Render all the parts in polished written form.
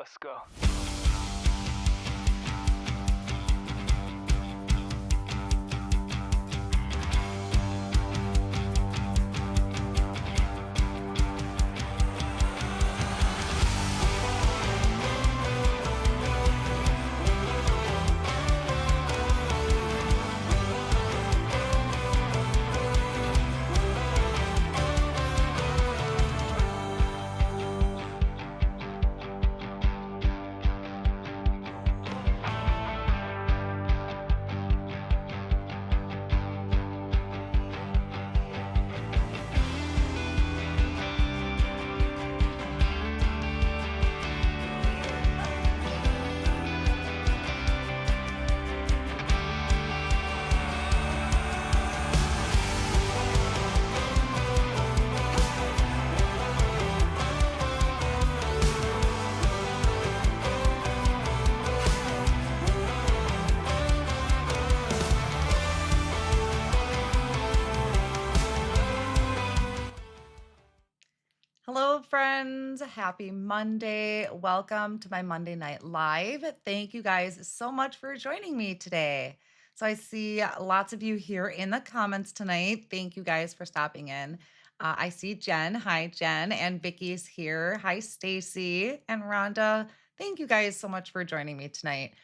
Let's go. Hello, friends. Happy Monday. Welcome to my Monday Night Live. Thank you guys so much for joining me today. So, I see lots of you here in the comments tonight. Thank you guys for stopping in. I see Jen. Hi, Jen. And Vicky's here. Hi, Stacy and Rhonda. Thank you guys so much for joining me tonight.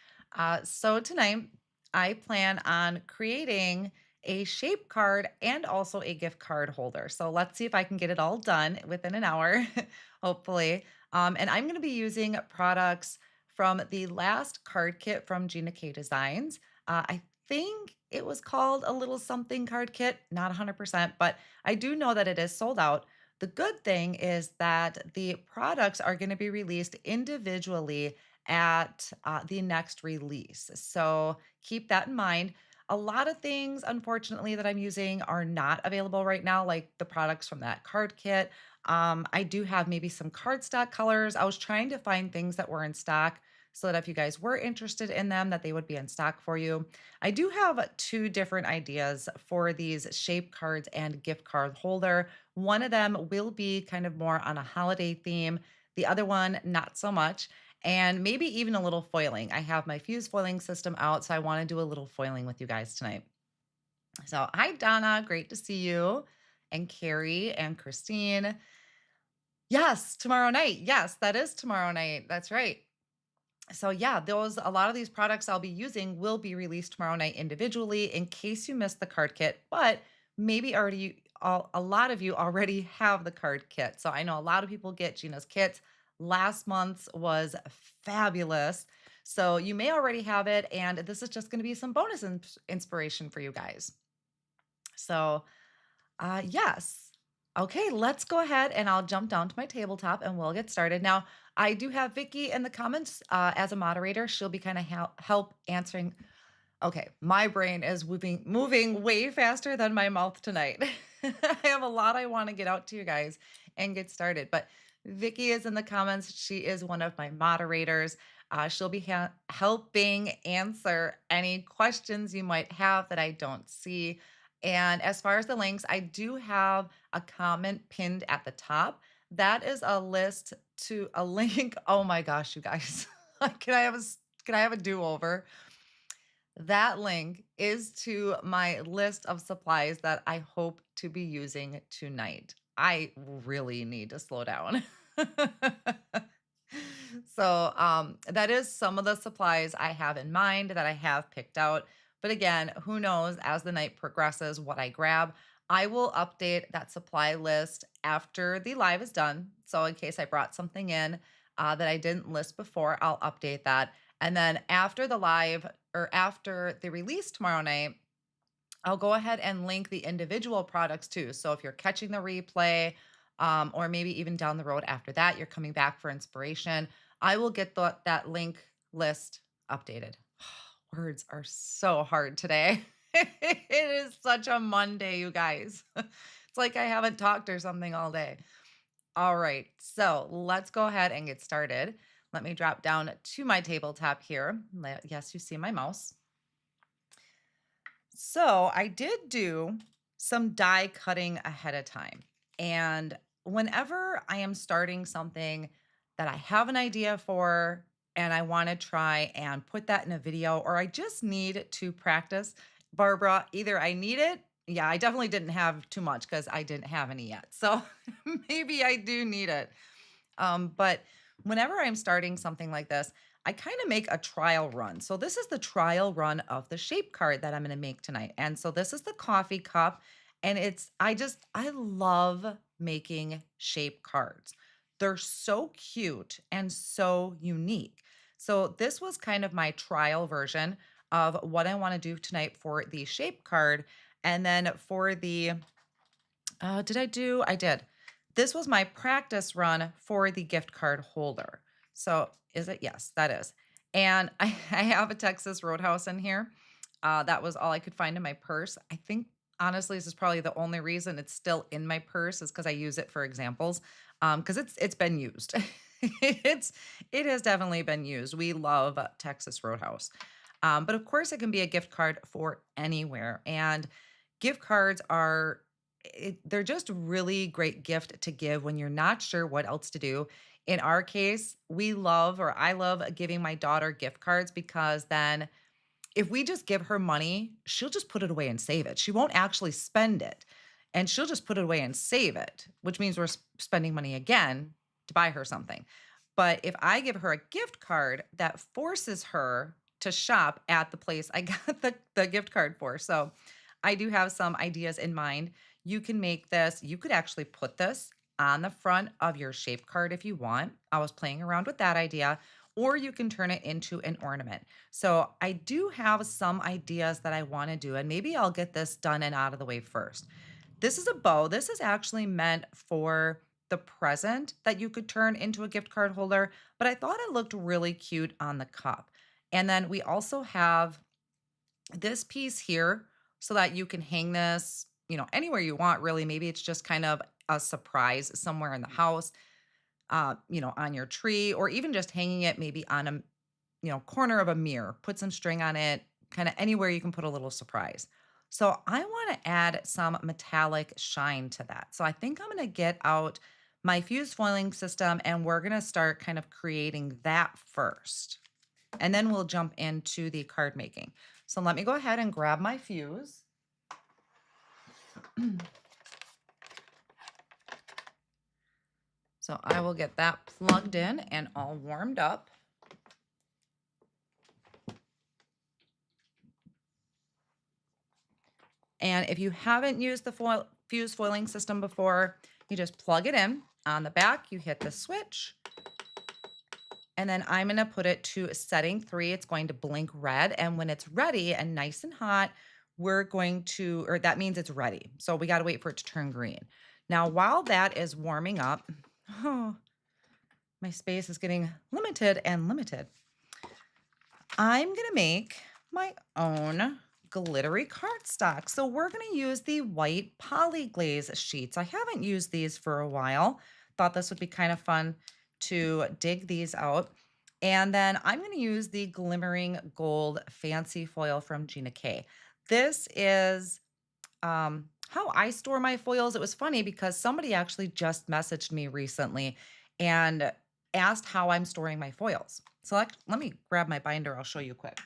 So, tonight, I plan on creating a shape card and also a gift card holder. So let's see if I can get it all done within an hour, hopefully. And I'm going to be using products from the last card kit from Gina K Designs. I think it was called a little something card kit, not 100%, but I do know that it is sold out. The good thing is that the products are going to be released individually at the next release. So keep that in mind. A lot of things, unfortunately, that I'm using are not available right now, like the products from that card kit. I do have maybe some cardstock colors. I was trying to find things that were in stock so that if you guys were interested in them, that they would be in stock for you. I do have two different ideas for these shape cards and gift card holder. One of them will be kind of more on a holiday theme. The other one, not so much, and maybe even a little foiling. I have my fuse foiling system out, so I want to do a little foiling with you guys tonight. So, hi, Donna. Great to see you. And Carrie and Christine. Yes, tomorrow night. Yes, that is tomorrow night. That's right. So, yeah, a lot of these products I'll be using will be released tomorrow night individually in case you missed the card kit, but maybe a lot of you already have the card kit. So, I know a lot of people get Gina's kits. Last month's was fabulous. So, you may already have it, and this is just going to be some bonus inspiration for you guys. So, yes. Okay, let's go ahead and I'll jump down to my tabletop and we'll get started. Now, I do have Vicky in the comments as a moderator. She'll be kind of help answering. Okay, my brain is moving way faster than my mouth tonight. I have a lot I want to get out to you guys and get started. But Vicky is in the comments. She is one of my moderators. She'll be helping answer any questions you might have that I don't see. And as far as the links, I do have a comment pinned at the top. That is a list to a link. Oh my gosh, you guys. Can I have a do-over? That link is to my list of supplies that I hope to be using tonight. I really need to slow down. So, that is some of the supplies I have in mind that I have picked out. But again, who knows as the night progresses what I grab. I will update that supply list after the live is done. So, in case I brought something in that I didn't list before, I'll update that. And then after the live or after the release tomorrow night, I'll go ahead and link the individual products too. So if you're catching the replay, or maybe even down the road after that, you're coming back for inspiration, I will get that link list updated. Words are so hard today. It is such a Monday, you guys. It's like I haven't talked or something all day. All right, so let's go ahead and get started. Let me drop down to my tabletop here. Yes, you see my mouse. So I did do some die cutting ahead of time. And whenever I am starting something, that I have an idea for and I want to try and put that in a video, or I just need to practice. Barbara, either I need it. Yeah, I definitely didn't have too much because I didn't have any yet. So maybe I do need it. But whenever I'm starting something like this, I kind of make a trial run. So this is the trial run of the shape card that I'm going to make tonight. And so this is the coffee cup. And I love making shape cards. They're so cute and so unique. So this was kind of my trial version of what I want to do tonight for the shape card. And then for the I did. This was my practice run for the gift card holder. So is it? Yes, that is. And I have a Texas Roadhouse in here. That was all I could find in my purse. I think honestly, this is probably the only reason it's still in my purse is because I use it for examples. Because it's been used. It has definitely been used. We love Texas Roadhouse. But of course, it can be a gift card for anywhere. And gift cards they're just really great gift to give when you're not sure what else to do. In our case, I love giving my daughter gift cards because then if we just give her money, she'll just put it away and save it. She won't actually spend it. And she'll just put it away and save it, which means we're spending money again to buy her something. But if I give her a gift card, that forces her to shop at the place I got the gift card for. So I do have some ideas in mind. You can make this, you could actually put this on the front of your shape card if you want. I was playing around with that idea, or you can turn it into an ornament. So I do have some ideas that I want to do, and maybe I'll get this done and out of the way first. This is a bow. This is actually meant for the present that you could turn into a gift card holder, but I thought it looked really cute on the cup. And then we also have this piece here so that you can hang this, anywhere you want, really. Maybe it's just kind of a surprise somewhere in the house, on your tree, or even just hanging it maybe on a, corner of a mirror. Put some string on it, kind of anywhere you can put a little surprise. So I want to add some metallic shine to that. So I think I'm going to get out my fuse foiling system and we're going to start kind of creating that first. And then we'll jump into the card making. So let me go ahead and grab my fuse. So I will get that plugged in and all warmed up. And if you haven't used the fuse foiling system before, you just plug it in. On the back, you hit the switch. And then I'm going to put it to setting 3. It's going to blink red. And when it's ready and nice and hot, that means it's ready. So we got to wait for it to turn green. Now, while that is warming up, my space is getting limited and limited. I'm going to make my own glittery cardstock. So we're going to use the white Polyglaze sheets. I haven't used these for a while. Thought this would be kind of fun to dig these out. And then I'm going to use the Glimmering Gold Fancy Foil from Gina K. This is how I store my foils. It was funny because somebody actually just messaged me recently and asked how I'm storing my foils. So let me grab my binder. I'll show you quick.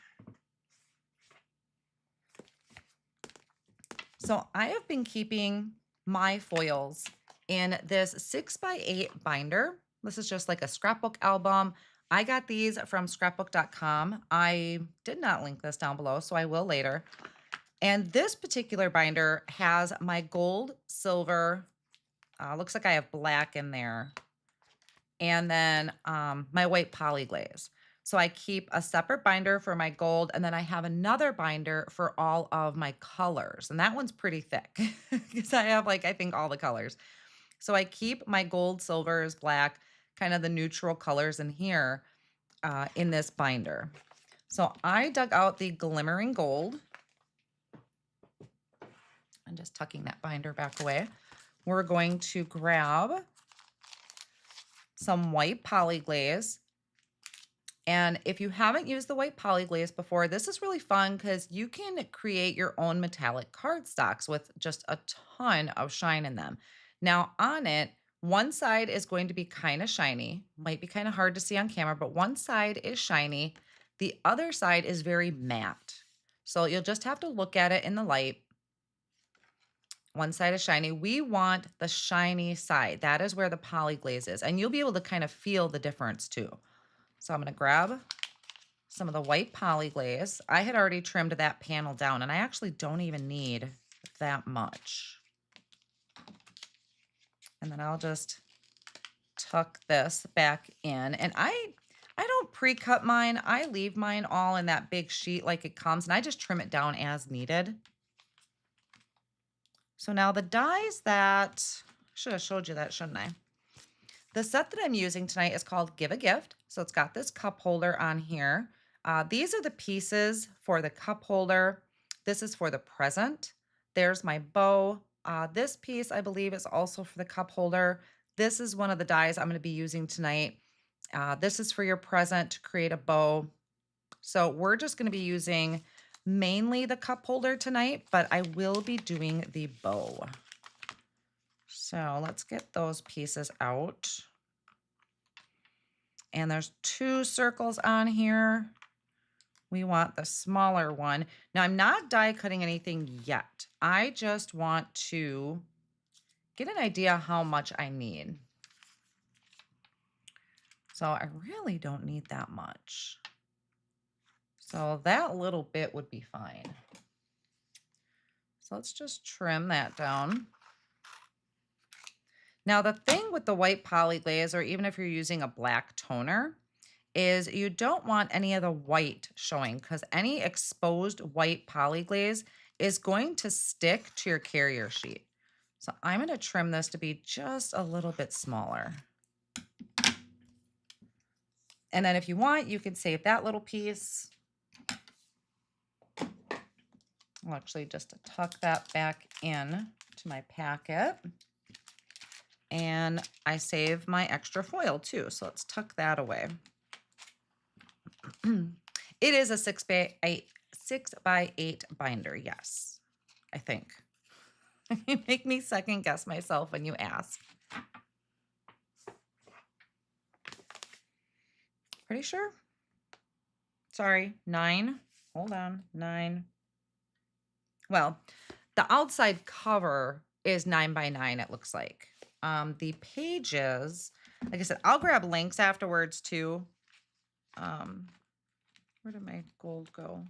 So I have been keeping my foils in this 6x8 binder. This is just like a scrapbook album. I got these from scrapbook.com. I did not link this down below, so I will later. And this particular binder has my gold, silver, looks like I have black in there, and then my white Polyglaze. So I keep a separate binder for my gold, and then I have another binder for all of my colors. And that one's pretty thick because I have I think all the colors. So I keep my gold, silvers, black, kind of the neutral colors in here in this binder. So I dug out the Glimmering Gold. I'm just tucking that binder back away. We're going to grab some white Polyglaze. And if you haven't used the white Polyglaze before, this is really fun because you can create your own metallic cardstocks with just a ton of shine in them. Now on it, One side is going to be kind of shiny, might be kind of hard to see on camera, but one side is shiny. The other side is very matte. So you'll just have to look at it in the light. One side is shiny. We want the shiny side. That is where the Polyglaze is. And you'll be able to kind of feel the difference too. So I'm going to grab some of the white Polyglaze. I had already trimmed that panel down, and I actually don't even need that much. And then I'll just tuck this back in. And I don't pre-cut mine. I leave mine all in that big sheet like it comes, and I just trim it down as needed. So now the dies that, should have showed you that, shouldn't I? The set that I'm using tonight is called Give a Gift. So it's got this cup holder on here. These are the pieces for the cup holder. This is for the present. There's my bow. This piece, I believe, is also for the cup holder. This is one of the dies I'm going to be using tonight. This is for your present to create a bow. So we're just going to be using mainly the cup holder tonight, but I will be doing the bow. So let's get those pieces out. And there's 2 circles on here. We want the smaller one. Now I'm not die cutting anything yet. I just want to get an idea how much I need. So I really don't need that much. So that little bit would be fine. So let's just trim that down. Now the thing with the white Polyglaze, or even if you're using a black toner, is you don't want any of the white showing, because any exposed white Polyglaze is going to stick to your carrier sheet. So I'm going to trim this to be just a little bit smaller. And then if you want, you can save that little piece. I'll actually just tuck that back in to my packet. And I save my extra foil too. So let's tuck that away. It is a 6x8 binder. Yes, I think. You make me second guess myself when you ask. Pretty sure? Sorry, 9. Hold on, 9. Well, the outside cover is 9 by 9, it looks like. The pages, like I said, I'll grab links afterwards too. Where did my gold go?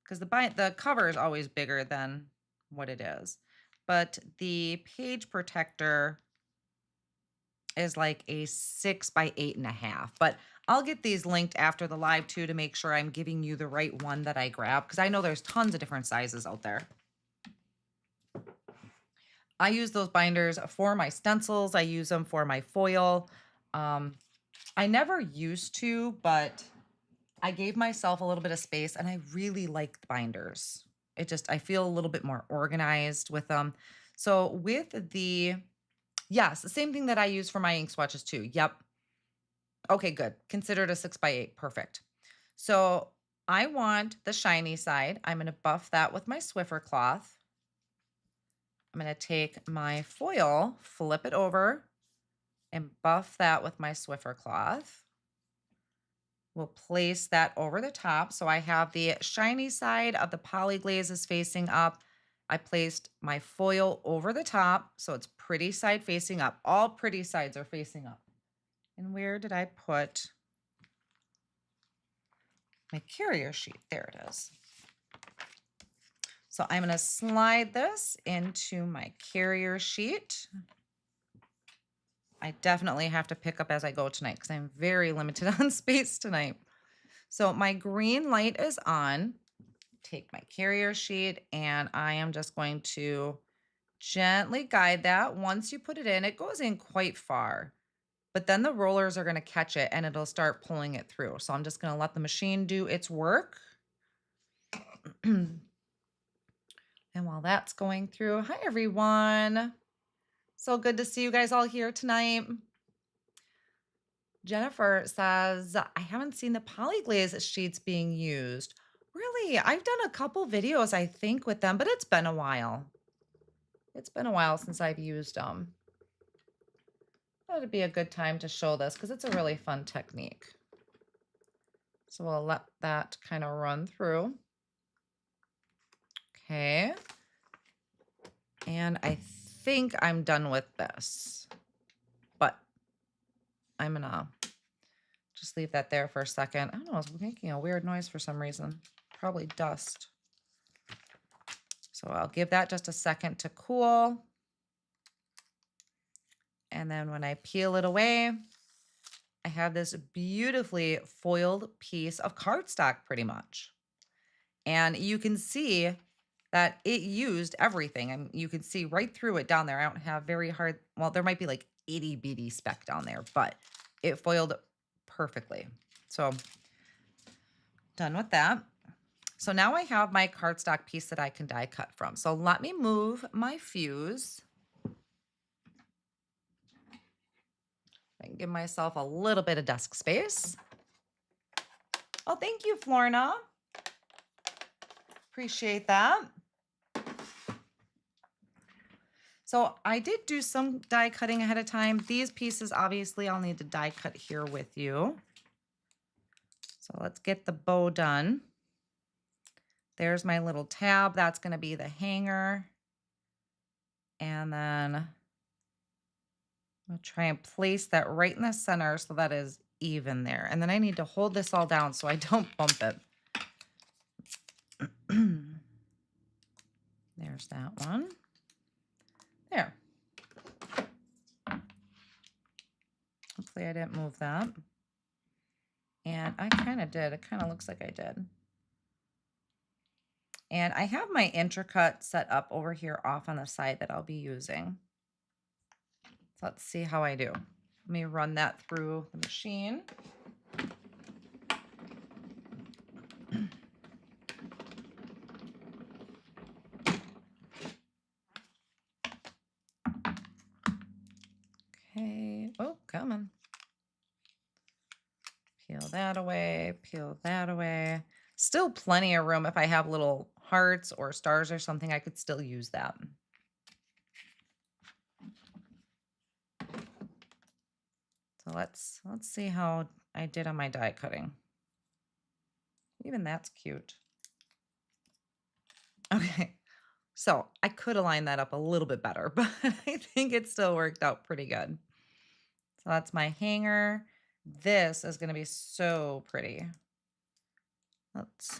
Because the cover is always bigger than what it is. But the page protector is like a 6 by 8.5. But I'll get these linked after the live too to make sure I'm giving you the right one that I grab, because I know there's tons of different sizes out there. I use those binders for my stencils. I use them for my foil. I never used to, but I gave myself a little bit of space and I really like the binders. I feel a little bit more organized with them. So with yes, the same thing that I use for my ink swatches too. Yep. Okay, good. Consider it a 6 by 8. Perfect. So I want the shiny side. I'm going to buff that with my Swiffer cloth. I'm going to take my foil, flip it over, and buff that with my Swiffer cloth. We'll place that over the top. So I have the shiny side of the Polyglaze is facing up. I placed my foil over the top, so it's pretty side facing up. All pretty sides are facing up. And where did I put my carrier sheet? There it is. So I'm going to slide this into my carrier sheet. I definitely have to pick up as I go tonight because I'm very limited on space tonight. So my green light is on. Take my carrier sheet and I am just going to gently guide that. Once you put it in, it goes in quite far, but then the rollers are going to catch it and it'll start pulling it through. So I'm just going to let the machine do its work. And while that's going through, hi everyone. So good to see you guys all here tonight. Jennifer says, I haven't seen the Polyglaze sheets being used. Really? I've done a couple videos, I think, with them, but it's been a while. It's been a while since I've used them. That would be a good time to show this because it's a really fun technique. So we'll let that kind of run through. Okay. And I think I'm done with this, but I'm gonna just leave that there for a second. I don't know, it's making a weird noise for some reason. Probably dust. So I'll give that just a second to cool. And then when I peel it away, I have this beautifully foiled piece of cardstock pretty much. And you can see that it used everything. And you can see right through it down there. I don't have very hard, well, there might be like itty bitty speck down there, but it foiled perfectly. So done with that. So now I have my cardstock piece that I can die cut from. So let me move my fuse. I can give myself a little bit of desk space. Oh, thank you, Florna. Appreciate that. So I did do some die cutting ahead of time. These pieces, obviously, I'll need to die cut here with you. So let's get the bow done. There's my little tab. That's going to be the hanger. And then I'll try and place that right in the center so that is even there. And then I need to hold this all down so I don't bump it. There's that one. There. Hopefully I didn't move that. And I kind of did. It kind of looks like I did. And I have my Intri-Cut set up over here off on the side that I'll be using. So let's see how I do. Let me run that through the machine. Okay. Oh, coming. Peel that away, peel that away. Still plenty of room. If I have little hearts or stars or something, I could still use that. So let's see how I did on my die cutting. Even that's cute. Okay, so I could align that up a little bit better, but I think it still worked out pretty good. So that's my hanger. This is going to be so pretty. Let's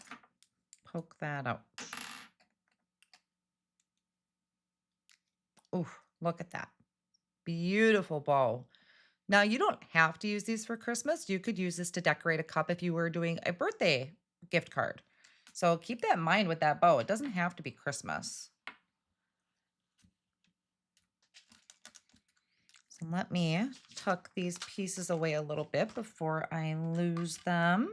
poke that out. Ooh, look at that. Beautiful bow. Now, you don't have to use these for Christmas. You could use this to decorate a cup if you were doing a birthday gift card. So keep that in mind with that bow. It doesn't have to be Christmas. So let me tuck these pieces away a little bit before I lose them.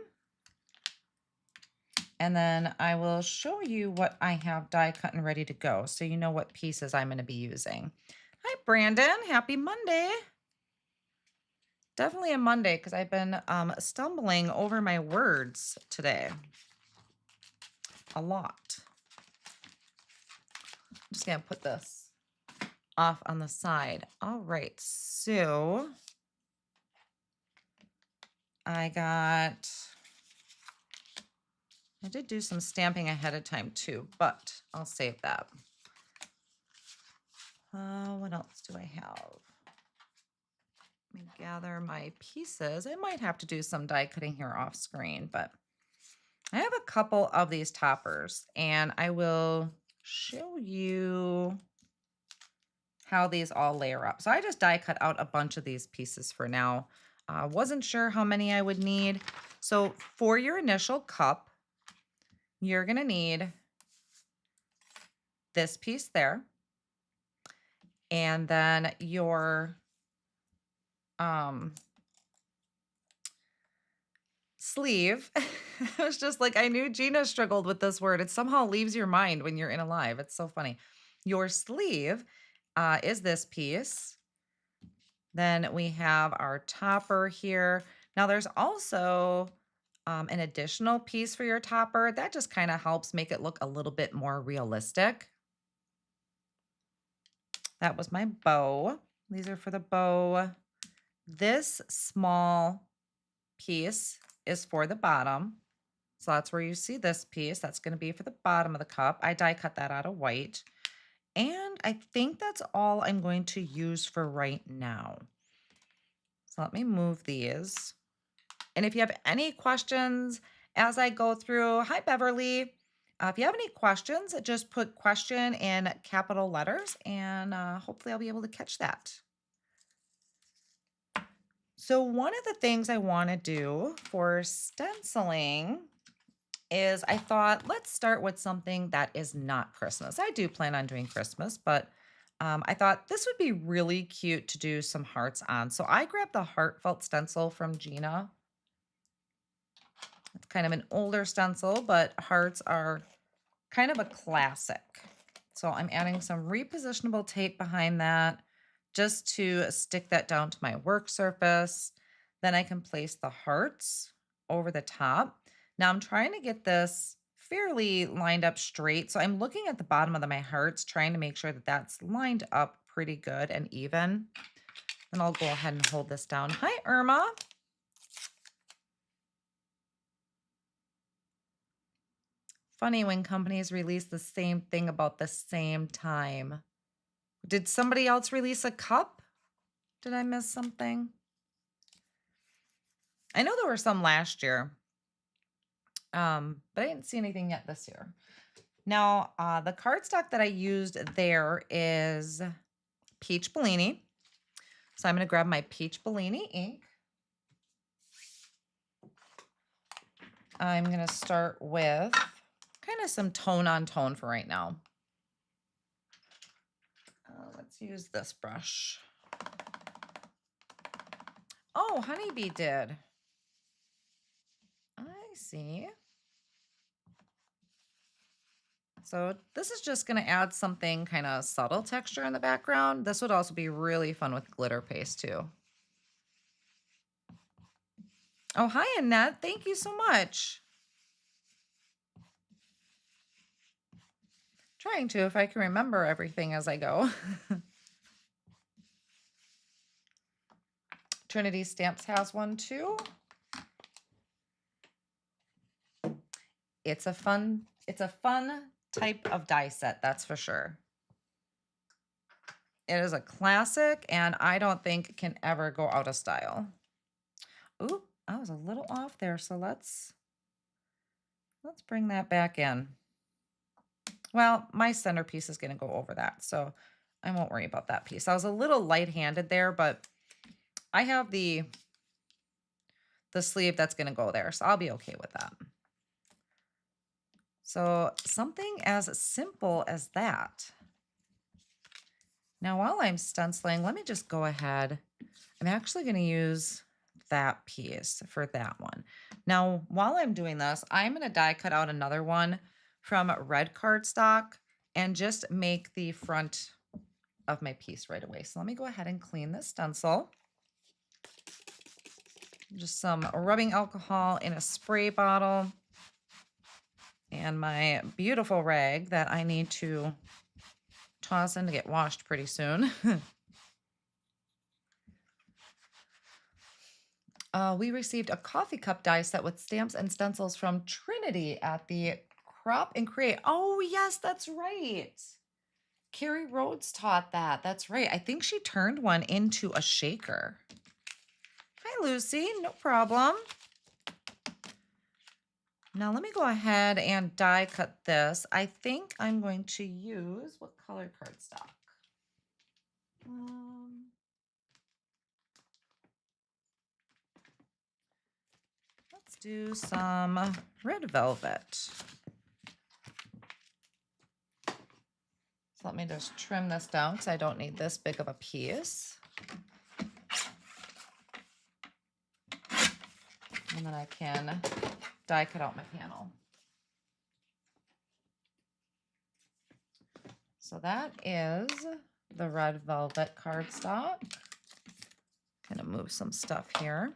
And then I will show you what I have die cut and ready to go so you know what pieces I'm going to be using. Hi, Brandon. Happy Monday. Definitely a Monday because I've been stumbling over my words today. A lot. I'm just going to put this off on the side. All right. So I did do some stamping ahead of time too, but I'll save that. What else do I have? Let me gather my pieces. I might have to do some die cutting here off screen, but I have a couple of these toppers and I will show you how these all layer up. So I just die cut out a bunch of these pieces for now. Wasn't sure how many I would need. So for your initial cup, you're gonna need this piece there. And then your sleeve. I was just like, I knew Gina struggled with this word. It somehow leaves your mind when you're in a live. It's so funny. Your sleeve is this piece. Then we have our topper here. Now there's also an additional piece for your topper. That just kind of helps make it look a little bit more realistic. That was my bow. These are for the bow. This small piece is for the bottom. So that's where you see this piece. That's going to be for the bottom of the cup. I die cut that out of white. And I think that's all I'm going to use for right now. So let me move these. And if you have any questions as I go through, hi Beverly. If you have any questions, just put question in capital letters and hopefully I'll be able to catch that. So one of the things I want to do for stenciling is I thought, let's start with something that is not Christmas. I do plan on doing Christmas, but I thought this would be really cute to do some hearts on. So I grabbed the Heartfelt Stencil from Gina. It's kind of an older stencil, but hearts are kind of a classic. So I'm adding some repositionable tape behind that just to stick that down to my work surface. Then I can place the hearts over the top. Now I'm trying to get this fairly lined up straight. So I'm looking at the bottom of my hearts, trying to make sure that that's lined up pretty good and even. Then I'll go ahead and hold this down. Hi, Irma. Funny when companies release the same thing about the same time. Did somebody else release a cup? Did I miss something? I know there were some last year, but I didn't see anything yet this year. Now, the cardstock that I used there is Peach Bellini. So I'm going to grab my Peach Bellini ink. I'm going to start with kind of some tone on tone for right now. Let's use this brush. Oh, Honeybee did. I see. So this is just going to add something kind of subtle texture in the background. This would also be really fun with glitter paste too. Oh, hi, Annette. Thank you so much. Trying to, if I can remember everything as I go. Trinity Stamps has one too. It's a fun type of die set, that's for sure. It is a classic and I don't think it can ever go out of style. Ooh, I was a little off there, so let's bring that back in. Well, my centerpiece is going to go over that, so I won't worry about that piece. I was a little light-handed there, but I have the sleeve that's going to go there, so I'll be okay with that. So something as simple as that. Now, while I'm stenciling, let me just go ahead. I'm actually going to use that piece for that one. Now, while I'm doing this, I'm going to die cut out another one from red cardstock and just make the front of my piece right away. So let me go ahead and clean this stencil. Just some rubbing alcohol in a spray bottle and my beautiful rag that I need to toss in to get washed pretty soon. We received a coffee cup die set with stamps and stencils from Trinity at the Crop and Create. Oh, yes, that's right. Carrie Rhodes taught that. That's right. I think she turned one into a shaker. Hi, Lucy. No problem. Now let me go ahead and die cut this. I think I'm going to use, what color cardstock? Let's do some red velvet. So let me just trim this down because I don't need this big of a piece. And then I can die cut out my panel. So that is the red velvet cardstock. Kind of move some stuff here.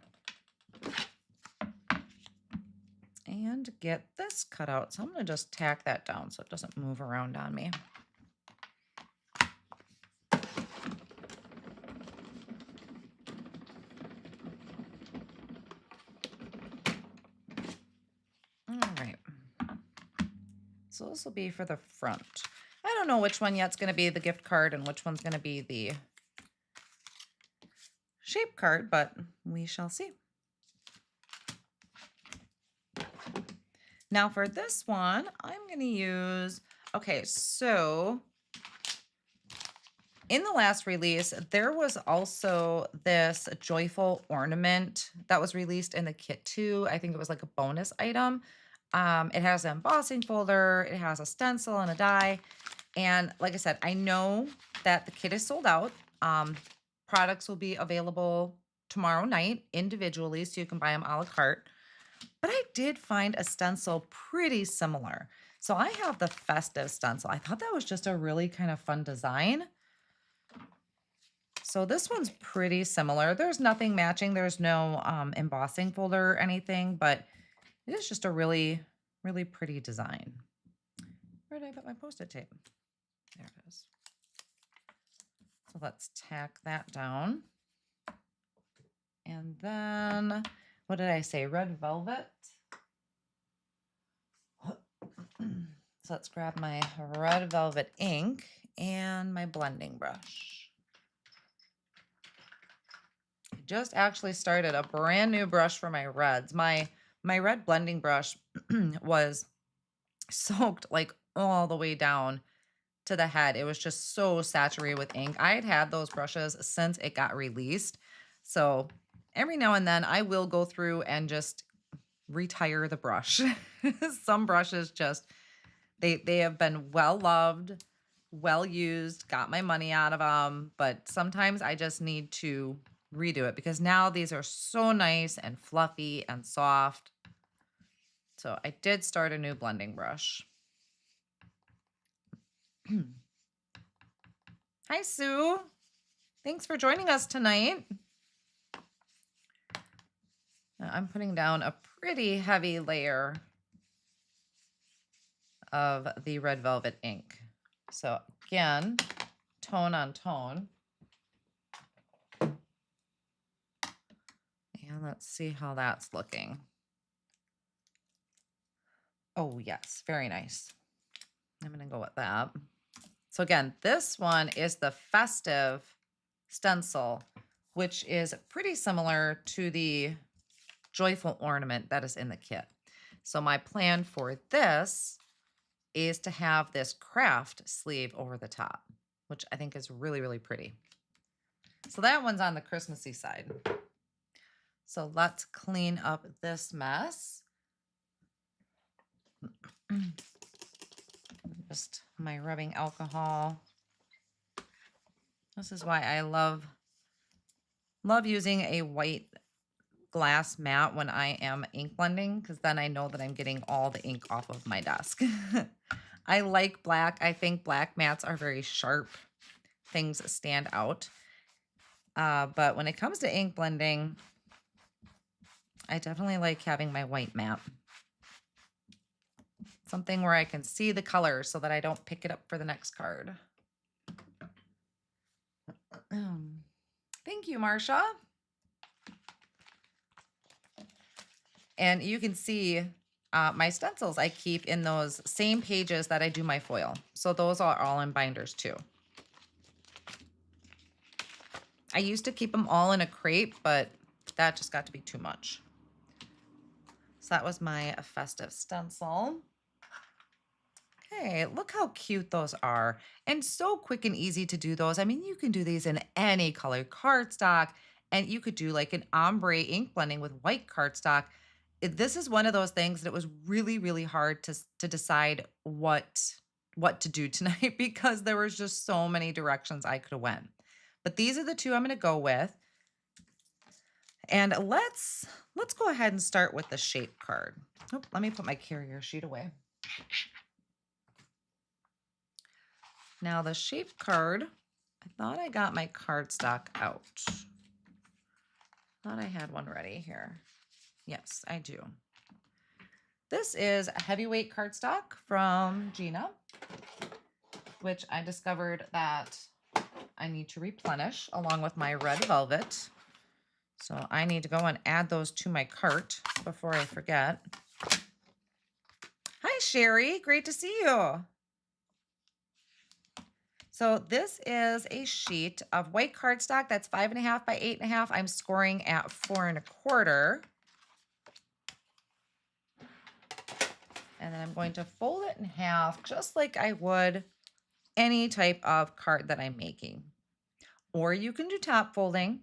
And get this cut out. So I'm going to just tack that down so it doesn't move around on me. So this will be for the front. I don't know which one yet's going to be the gift card and which one's going to be the shape card, but we shall see. Now for this one, I'm going to use, okay, so in the last release, there was also this joyful ornament that was released in the kit too. I think it was like a bonus item. It has an embossing folder, it has a stencil and a die. And like I said, I know that the kit is sold out. Products will be available tomorrow night individually, so you can buy them a la carte. But I did find a stencil pretty similar. So I have the Festive Stencil. I thought that was just a really kind of fun design. So this one's pretty similar. There's nothing matching. There's no embossing folder or anything, but it is just a really, really pretty design. Where did I put my Post-it tape? There it is. So let's tack that down. And then, what did I say? Red velvet. So let's grab my red velvet ink and my blending brush. I just actually started a brand new brush for my reds. My red blending brush was soaked like all the way down to the head. It was just so saturated with ink. I had those brushes since it got released. So every now and then I will go through and just retire the brush. Some brushes just, they have been well loved, well used, got my money out of them, but sometimes I just need to redo it because now these are so nice and fluffy and soft. So I did start a new blending brush. Hi, Sue. Thanks for joining us tonight. I'm putting down a pretty heavy layer of the red velvet ink. So again, tone on tone. And let's see how that's looking. Oh yes, very nice. I'm gonna go with that. So again, this one is the Festive Stencil, which is pretty similar to the joyful ornament that is in the kit. So my plan for this is to have this craft sleeve over the top, which I think is really, really pretty. So that one's on the Christmassy side. So let's clean up this mess. Just my rubbing alcohol. This is why I love using a white glass mat when I am ink blending, because then I know that I'm getting all the ink off of my desk. I like black. I think black mats are very sharp. Things stand out. But when it comes to ink blending, I definitely like having my white mat. Something where I can see the color so that I don't pick it up for the next card. Thank you, Marsha. And you can see my stencils I keep in those same pages that I do my foil. So those are all in binders too. I used to keep them all in a crate, but that just got to be too much. So that was my Festive Stencil. Hey, look how cute those are. And so quick and easy to do those. I mean, you can do these in any color cardstock, and you could do like an ombre ink blending with white cardstock. This is one of those things that was really, really hard to decide what to do tonight because there was just so many directions I could have went. But these are the two I'm going to go with. And let's go ahead and start with the shape card. Oh, let me put my carrier sheet away. Now the shape card, I thought I got my cardstock out. Thought I had one ready here. Yes, I do. This is a heavyweight cardstock from Gina, which I discovered that I need to replenish along with my red velvet. So I need to go and add those to my cart before I forget. Hi, Sherry. Great to see you. So this is a sheet of white cardstock that's 5.5 by 8.5. I'm scoring at 4.25. And then I'm going to fold it in half just like I would any type of card that I'm making. Or you can do top folding.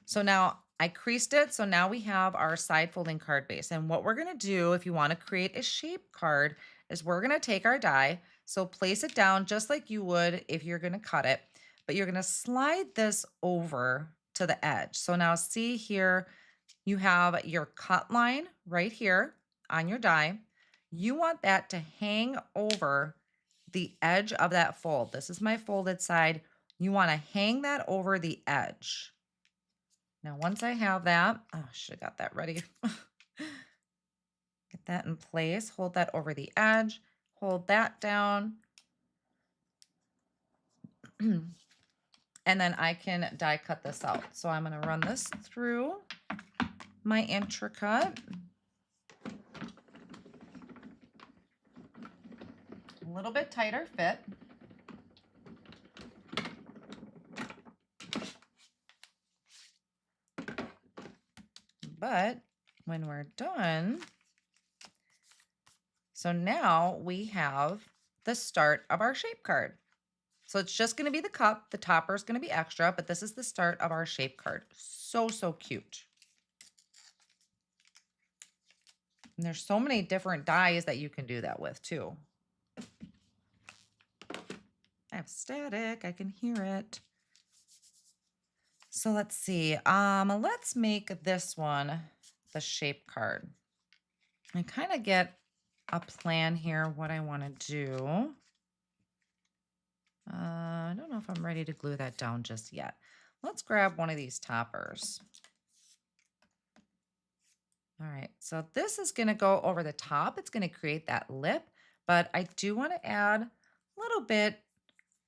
So now I creased it. So now we have our side folding card base. And what we're going to do if you want to create a shape card is we're going to take our die. So place it down just like you would if you're going to cut it, but you're going to slide this over to the edge. So now see here, you have your cut line right here on your die. You want that to hang over the edge of that fold. This is my folded side. You want to hang that over the edge. Now, once I have that, oh, I should have got that ready. Get that in place, hold that over the edge, hold that down. And then I can die cut this out. So I'm going to run this through my Intri-Cut. A little bit tighter fit. But when we're done, so now we have the start of our shape card. So it's just going to be the cup. The topper is going to be extra, but this is the start of our shape card. So, so cute. And there's so many different dies that you can do that with too. I have static, I can hear it. So let's see. Let's make this one the shape card. I kind of get a plan here what I want to do. I don't know if I'm ready to glue that down just yet. Let's grab one of these toppers. All right, so this is going to go over the top. It's going to create that lip, but I do want to add a little bit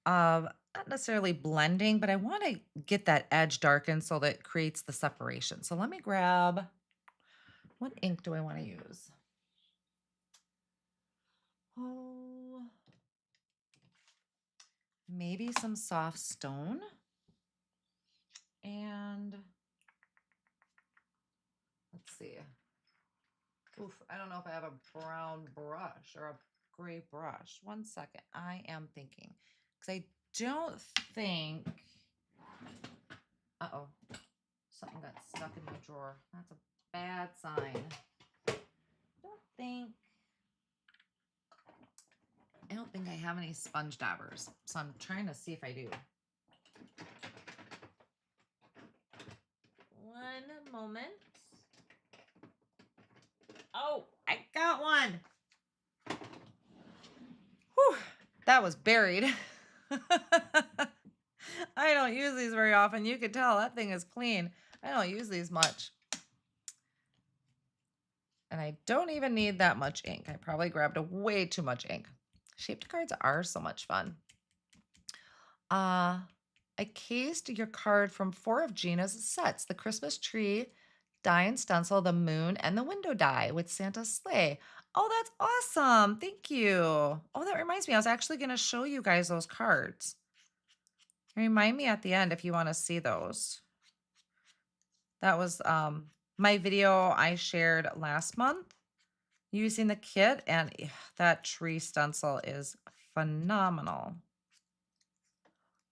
of not necessarily blending, but I want to get that edge darkened so that it creates the separation. So let me grab, what ink do I want to use? Oh, maybe some soft stone. And let's see. Oof, I don't know if I have a brown brush or a gray brush. One second. I am thinking. Because I don't think. Uh-oh. Something got stuck in my drawer. That's a bad sign. I don't think I have any sponge dabbers. So I'm trying to see if I do. One moment. Oh, I got one. Whew, that was buried. I don't use these very often. You can tell that thing is clean. I don't use these much. And I don't even need that much ink. I probably grabbed way too much ink. Shaped cards are so much fun. I cased your card from 4 of Gina's sets, the Christmas tree, die and stencil, the moon, and the window die with Santa's sleigh. Oh, that's awesome. Thank you. Oh, that reminds me. I was actually going to show you guys those cards. Remind me at the end if you want to see those. That was my video I shared last month using the kit, and that tree stencil is phenomenal.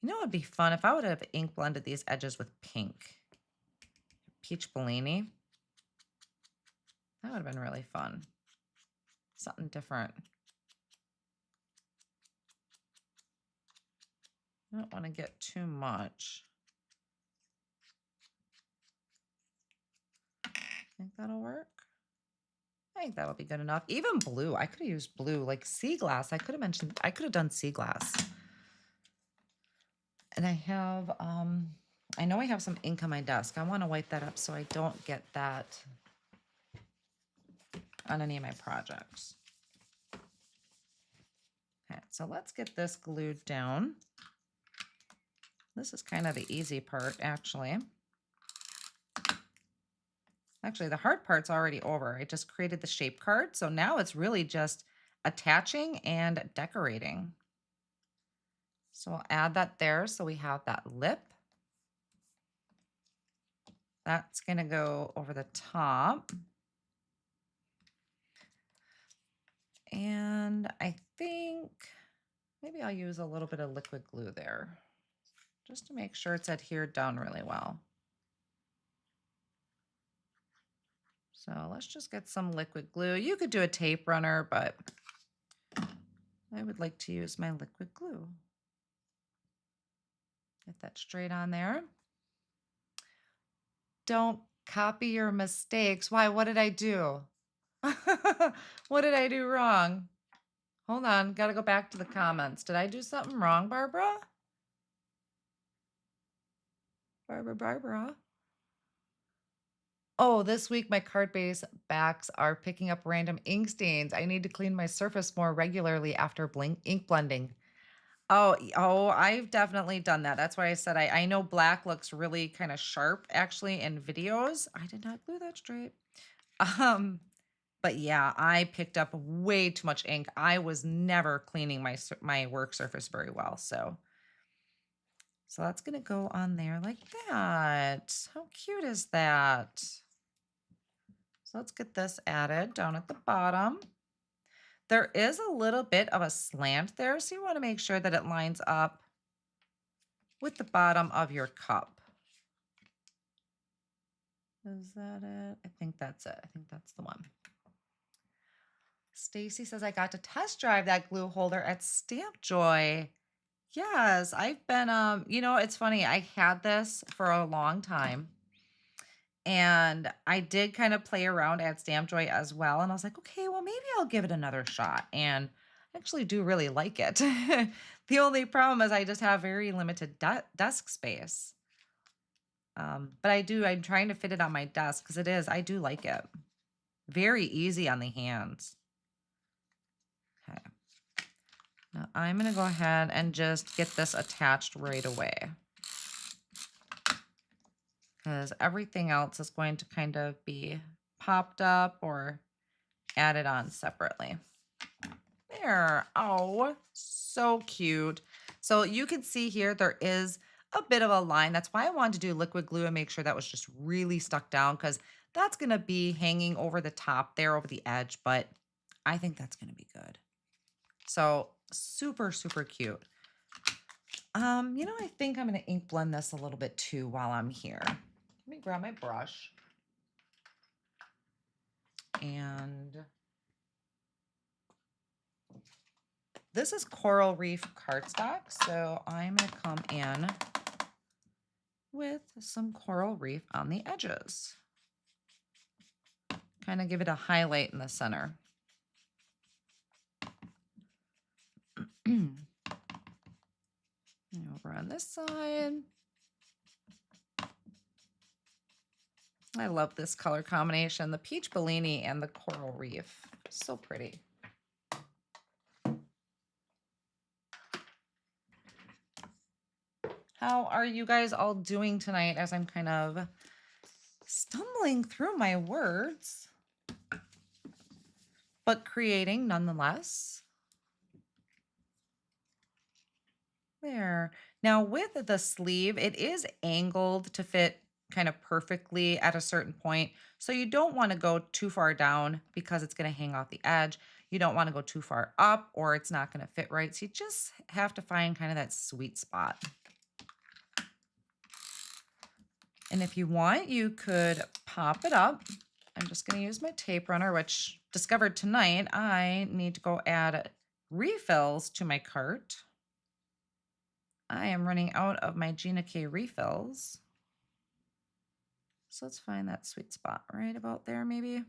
You know what would be fun if I would have ink blended these edges with pink. Peach Bellini. That would have been really fun. Something different. I don't want to get too much. Think that'll work? I think that'll be good enough. Even blue. I could have used blue, like sea glass. I could have done sea glass. And I have, I know I have some ink on my desk. I want to wipe that up so I don't get that on any of my projects. Okay, so let's get this glued down. This is kind of the easy part, actually. Actually, the hard part's already over. I just created the shape card. So now it's really just attaching and decorating. So I'll add that there. So we have that lip. That's going to go over the top. And I think maybe I'll use a little bit of liquid glue there just to make sure it's adhered down really well. So let's just get some liquid glue. You could do a tape runner, but I would like to use my liquid glue. Get that straight on there. Don't copy your mistakes. Why? What did I do? What did I do wrong? Hold on. Got to go back to the comments. Did I do something wrong, Barbara? Barbara. Oh, this week my card base backs are picking up random ink stains. I need to clean my surface more regularly after ink blending. Oh, I've definitely done that. That's why I said I know black looks really kind of sharp actually in videos. I did not glue that straight. But yeah, I picked up way too much ink. I was never cleaning my work surface very well. So that's going to go on there like that. How cute is that? So let's get this added down at the bottom. There is a little bit of a slant there, so you want to make sure that it lines up with the bottom of your cup. Is that it? I think that's it. I think that's the one. Stacy says, I got to test drive that glue holder at Stamp Joy. Yes, I've been, it's funny. I had this for a long time. And I did kind of play around at Stamp Joy as well. And I was like, okay, well, maybe I'll give it another shot. And I actually do really like it. The only problem is I just have very limited desk space. But I'm trying to fit it on my desk because I do like it. Very easy on the hands. Okay. Now I'm going to go ahead and just get this attached right away, because everything else is going to kind of be popped up or added on separately. There. Oh, so cute. So you can see here there is a bit of a line. That's why I wanted to do liquid glue and make sure that was just really stuck down, because that's going to be hanging over the top there, over the edge, but I think that's going to be good. So super, super cute. I think I'm going to ink blend this a little bit too while I'm here. Let me grab my brush. And this is Coral Reef Cardstock. So I'm going to come in with some Coral Reef on the edges. Kind of give it a highlight in the center. Over on this side. I love this color combination, the peach Bellini and the Coral Reef. So pretty. How are you guys all doing tonight as I'm kind of stumbling through my words, but creating nonetheless? There. Now with the sleeve, it is angled to fit kind of perfectly at a certain point. So you don't want to go too far down because it's going to hang off the edge. You don't want to go too far up or it's not going to fit right. So you just have to find kind of that sweet spot. And if you want, you could pop it up. I'm just going to use my tape runner, which discovered tonight I need to go add refills to my cart. I am running out of my Gina K refills. So let's find that sweet spot right about there, maybe.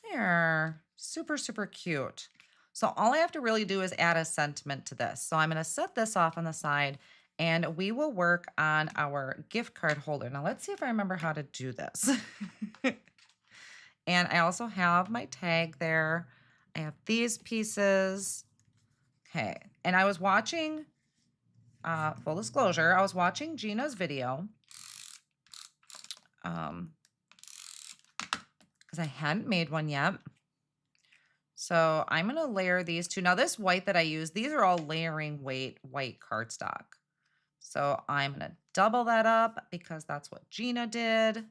There, super, super cute. So all I have to really do is add a sentiment to this. So I'm going to set this off on the side and we will work on our gift card holder. Now let's see if I remember how to do this. And I also have my tag there. I have these pieces. Okay. And I was watching, full disclosure, I was watching Gina's video because I hadn't made one yet. So I'm going to layer these two. Now this white that I use, these are all layering weight white cardstock. So I'm going to double that up because that's what Gina did.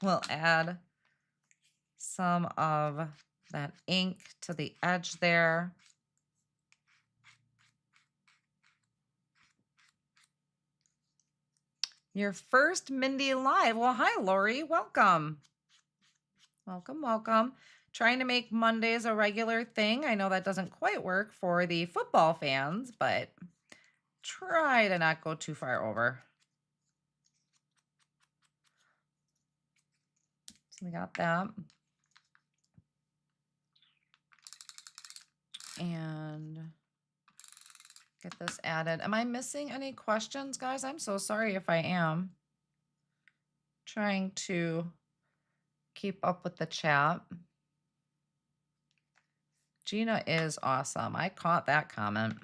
We'll add some of that ink to the edge there. Your first Mindy Live. Well, hi, Lori. Welcome. Welcome, welcome. Trying to make Mondays a regular thing. I know that doesn't quite work for the football fans, but try to not go too far over. So we got that. And get this added. Am I missing any questions, guys? I'm so sorry if I am. Trying to keep up with the chat. Gina is awesome. I caught that comment.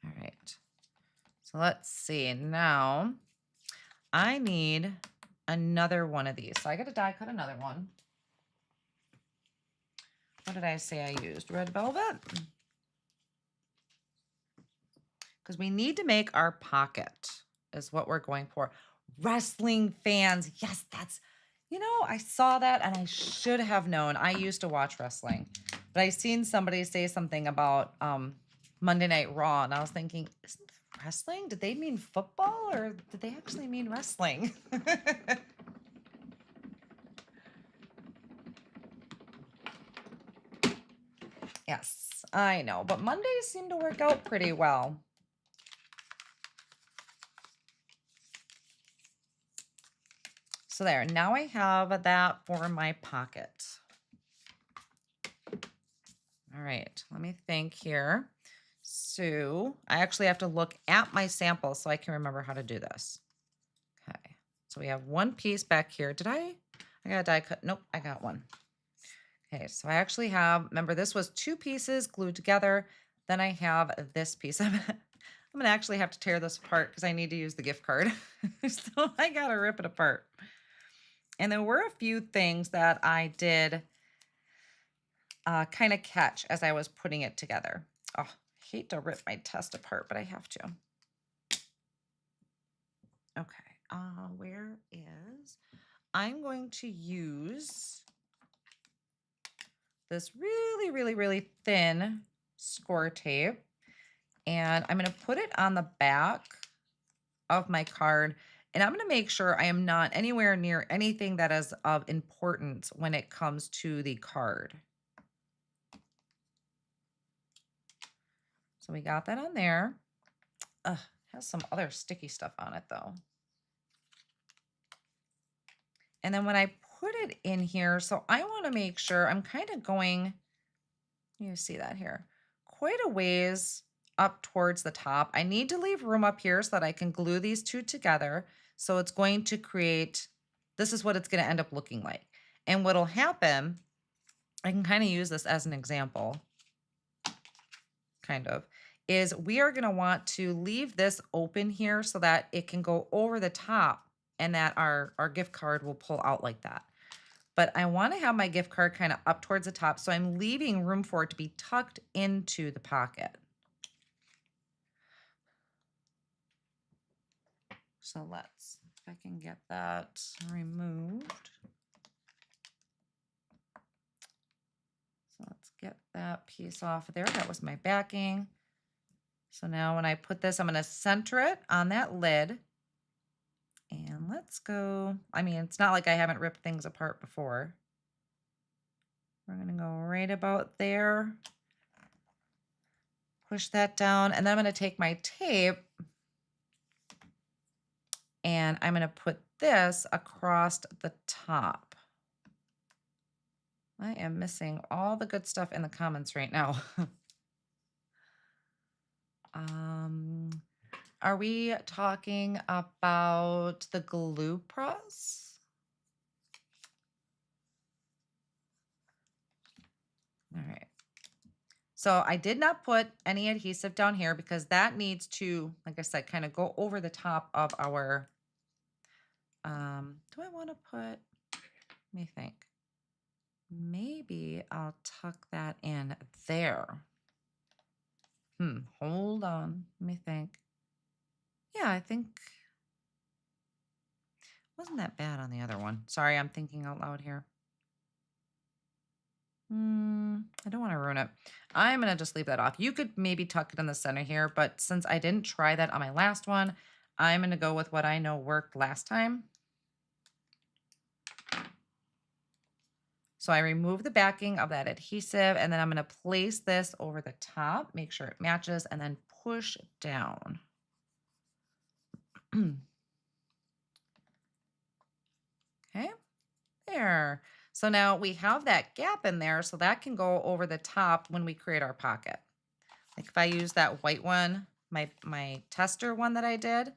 All right. So let's see. Now I need another one of these. So I got to die cut another one. What did I say I used? Red velvet? Because we need to make our pocket is what we're going for. Wrestling fans. Yes, that's, you know, I saw that and I should have known. I used to watch wrestling, but I seen somebody say something about Monday Night Raw, and I was thinking, isn't that wrestling? Did they mean football or did they actually mean wrestling? Yes, I know, but Mondays seem to work out pretty well. So there, now I have that for my pocket. All right, let me think here. So I actually have to look at my sample so I can remember how to do this. Okay, so we have one piece back here. I got a die cut? Nope, I got one. Okay, so I actually have, remember this was two pieces glued together. Then I have this piece. I'm gonna actually have to tear this apart because I need to use the gift card. So I gotta rip it apart. And there were a few things that I did kind of catch as I was putting it together. Oh, I hate to rip my test apart, but I have to. Okay, where is, I'm going to use this really, really, really thin Scor-Tape, and I'm going to put it on the back of my card. And I'm going to make sure I am not anywhere near anything that is of importance when it comes to the card. So we got that on there. Ugh, has some other sticky stuff on it though. And then when I put it in here, so I want to make sure I'm kind of going, you see that here, quite a ways up towards the top. I need to leave room up here so that I can glue these two together. So it's going to create, this is what it's going to end up looking like. And what'll happen, I can kind of use this as an example, kind of, is we are going to want to leave this open here so that it can go over the top and that our gift card will pull out like that. But I want to have my gift card kind of up towards the top, so I'm leaving room for it to be tucked into the pocket. So let's, if I can get that removed. So let's get that piece off of there. That was my backing. So now when I put this, I'm going to center it on that lid. And let's go, I mean, it's not like I haven't ripped things apart before. We're going to go right about there. Push that down. And then I'm going to take my tape and I'm going to put this across the top. I am missing all the good stuff in the comments right now. Are we talking about the glue press? All right. So I did not put any adhesive down here because that needs to, like I said, kind of go over the top of our Do I want to put, let me think. Maybe I'll tuck that in there. Hold on. Let me think. Yeah, I think wasn't that bad on the other one. Sorry, I'm thinking out loud here. I don't want to ruin it. I'm going to just leave that off. You could maybe tuck it in the center here, but since I didn't try that on my last one, I'm going to go with what I know worked last time. So I remove the backing of that adhesive, and then I'm going to place this over the top, make sure it matches, and then push down. Okay, there. So now we have that gap in there, so that can go over the top when we create our pocket. Like if I use that white one, my tester one that I did,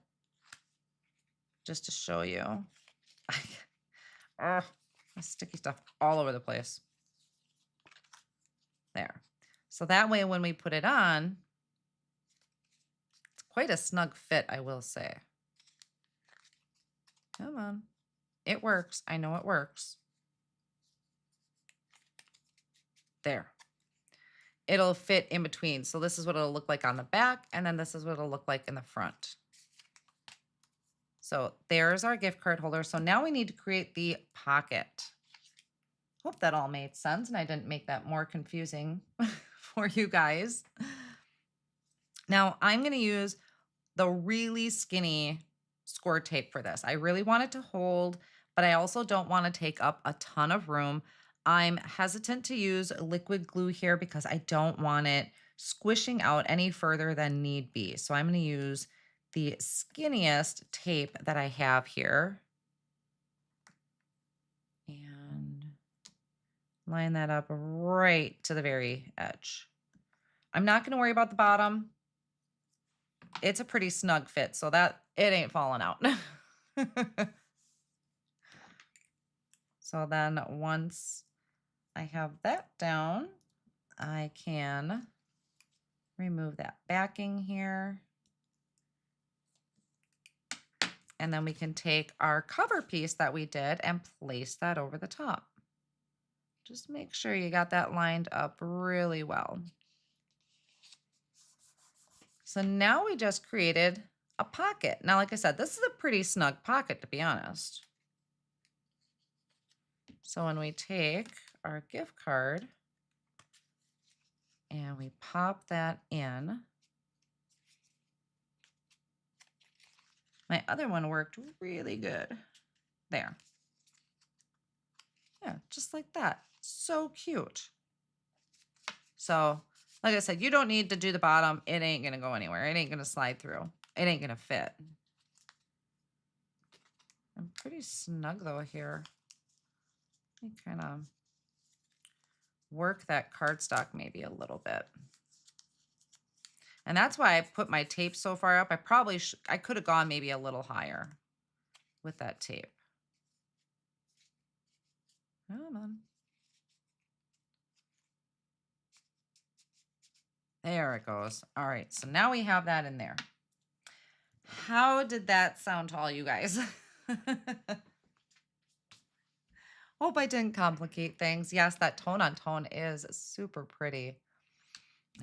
just to show you. Sticky stuff all over the place. There. So that way when we put it on, it's quite a snug fit, I will say. Come on. It works. I know it works. There. It'll fit in between. So this is what it'll look like on the back, and then this is what it'll look like in the front. So there's our gift card holder. So now we need to create the pocket. Hope that all made sense and I didn't make that more confusing for you guys. Now I'm going to use the really skinny Scor-Tape for this. I really want it to hold, but I also don't want to take up a ton of room. I'm hesitant to use liquid glue here because I don't want it squishing out any further than need be. So I'm going to use the skinniest tape that I have here. And line that up right to the very edge. I'm not going to worry about the bottom. It's a pretty snug fit, so that it ain't falling out. So then once I have that down, I can remove that backing here. And then we can take our cover piece that we did and place that over the top. Just make sure you got that lined up really well. So now we just created a pocket. Now, like I said, this is a pretty snug pocket, to be honest. So when we take our gift card and we pop that in, my other one worked really good. There. Yeah, just like that. So cute. So, like I said, you don't need to do the bottom. It ain't going to go anywhere. It ain't going to slide through. It ain't going to fit. I'm pretty snug though here. Let me kind of work that cardstock maybe a little bit. And that's why I put my tape so far up. I could have gone maybe a little higher with that tape. Come on. There it goes. All right, so now we have that in there. How did that sound to all you guys? Hope I didn't complicate things. Yes, that tone on tone is super pretty.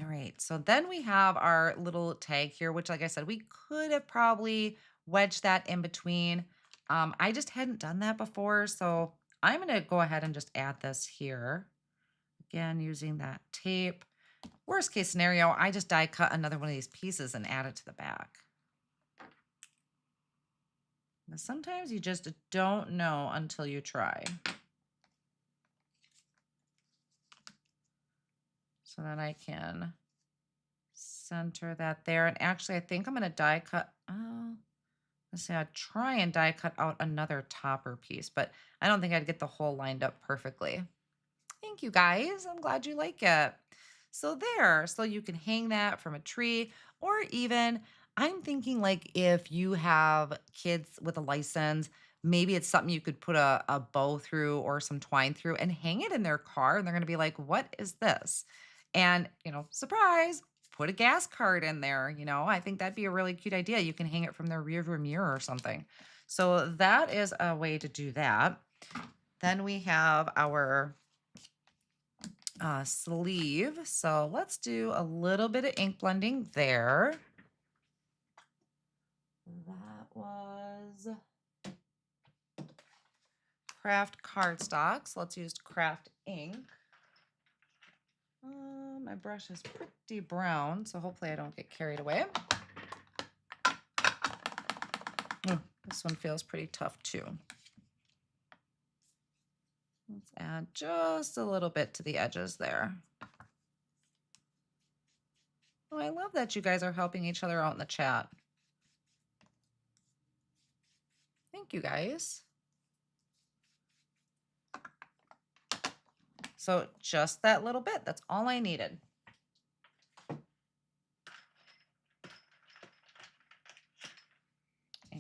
All right, so then we have our little tag here, which like I said, we could have probably wedged that in between. I just hadn't done that before, so I'm gonna go ahead and just add this here. Again, using that tape. Worst case scenario, I just die cut another one of these pieces and add it to the back. Now, sometimes you just don't know until you try. So that I can center that there. And actually, I think I'm going to die cut. Let's say I'd try and die cut out another topper piece, but I don't think I'd get the whole lined up perfectly. Thank you guys. I'm glad you like it. So there, so you can hang that from a tree, or even I'm thinking like if you have kids with a license, maybe it's something you could put a bow through or some twine through and hang it in their car. And they're going to be like, what is this? And, surprise, put a gas card in there. I think that'd be a really cute idea. You can hang it from the rear view mirror or something. So that is a way to do that. Then we have our sleeve. So let's do a little bit of ink blending there. That was Kraft Cardstock. So let's use Kraft Ink. My brush is pretty brown, so hopefully I don't get carried away. This one feels pretty tough too. Let's add just a little bit to the edges there. Oh, I love that you guys are helping each other out in the chat. Thank you guys. So just that little bit, that's all I needed.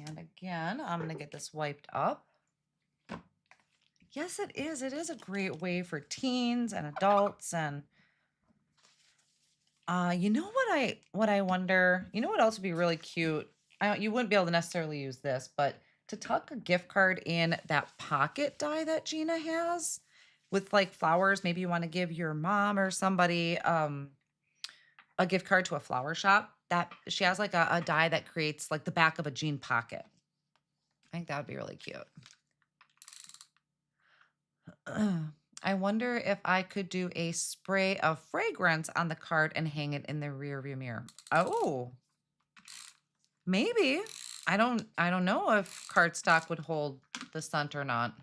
And again, I'm going to get this wiped up. Yes, it is. It is a great way for teens and adults. And you know what I wonder? You know what else would be really cute? You wouldn't be able to necessarily use this, but to tuck a gift card in that pocket die that Gina has with like flowers. Maybe you want to give your mom or somebody a gift card to a flower shop. That she has like a die that creates like the back of a jean pocket. I think that would be really cute. I wonder if I could do a spray of fragrance on the card and hang it in the rear view mirror. Oh, maybe. I don't know if cardstock would hold the scent or not.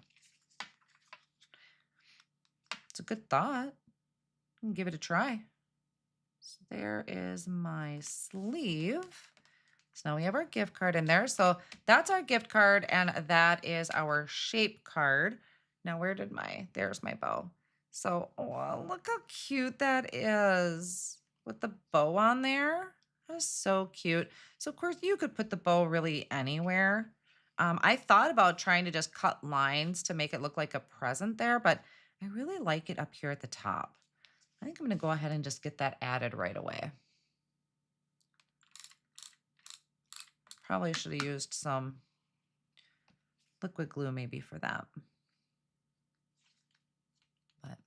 It's a good thought. Give it a try. So there is my sleeve. So now we have our gift card in there. So that's our gift card, and that is our shape card. Now, there's my bow. So, oh, look how cute that is with the bow on there. That's so cute. So, of course, you could put the bow really anywhere. I thought about trying to just cut lines to make it look like a present there, but I really like it up here at the top. I think I'm going to go ahead and just get that added right away. Probably should have used some liquid glue maybe for that. But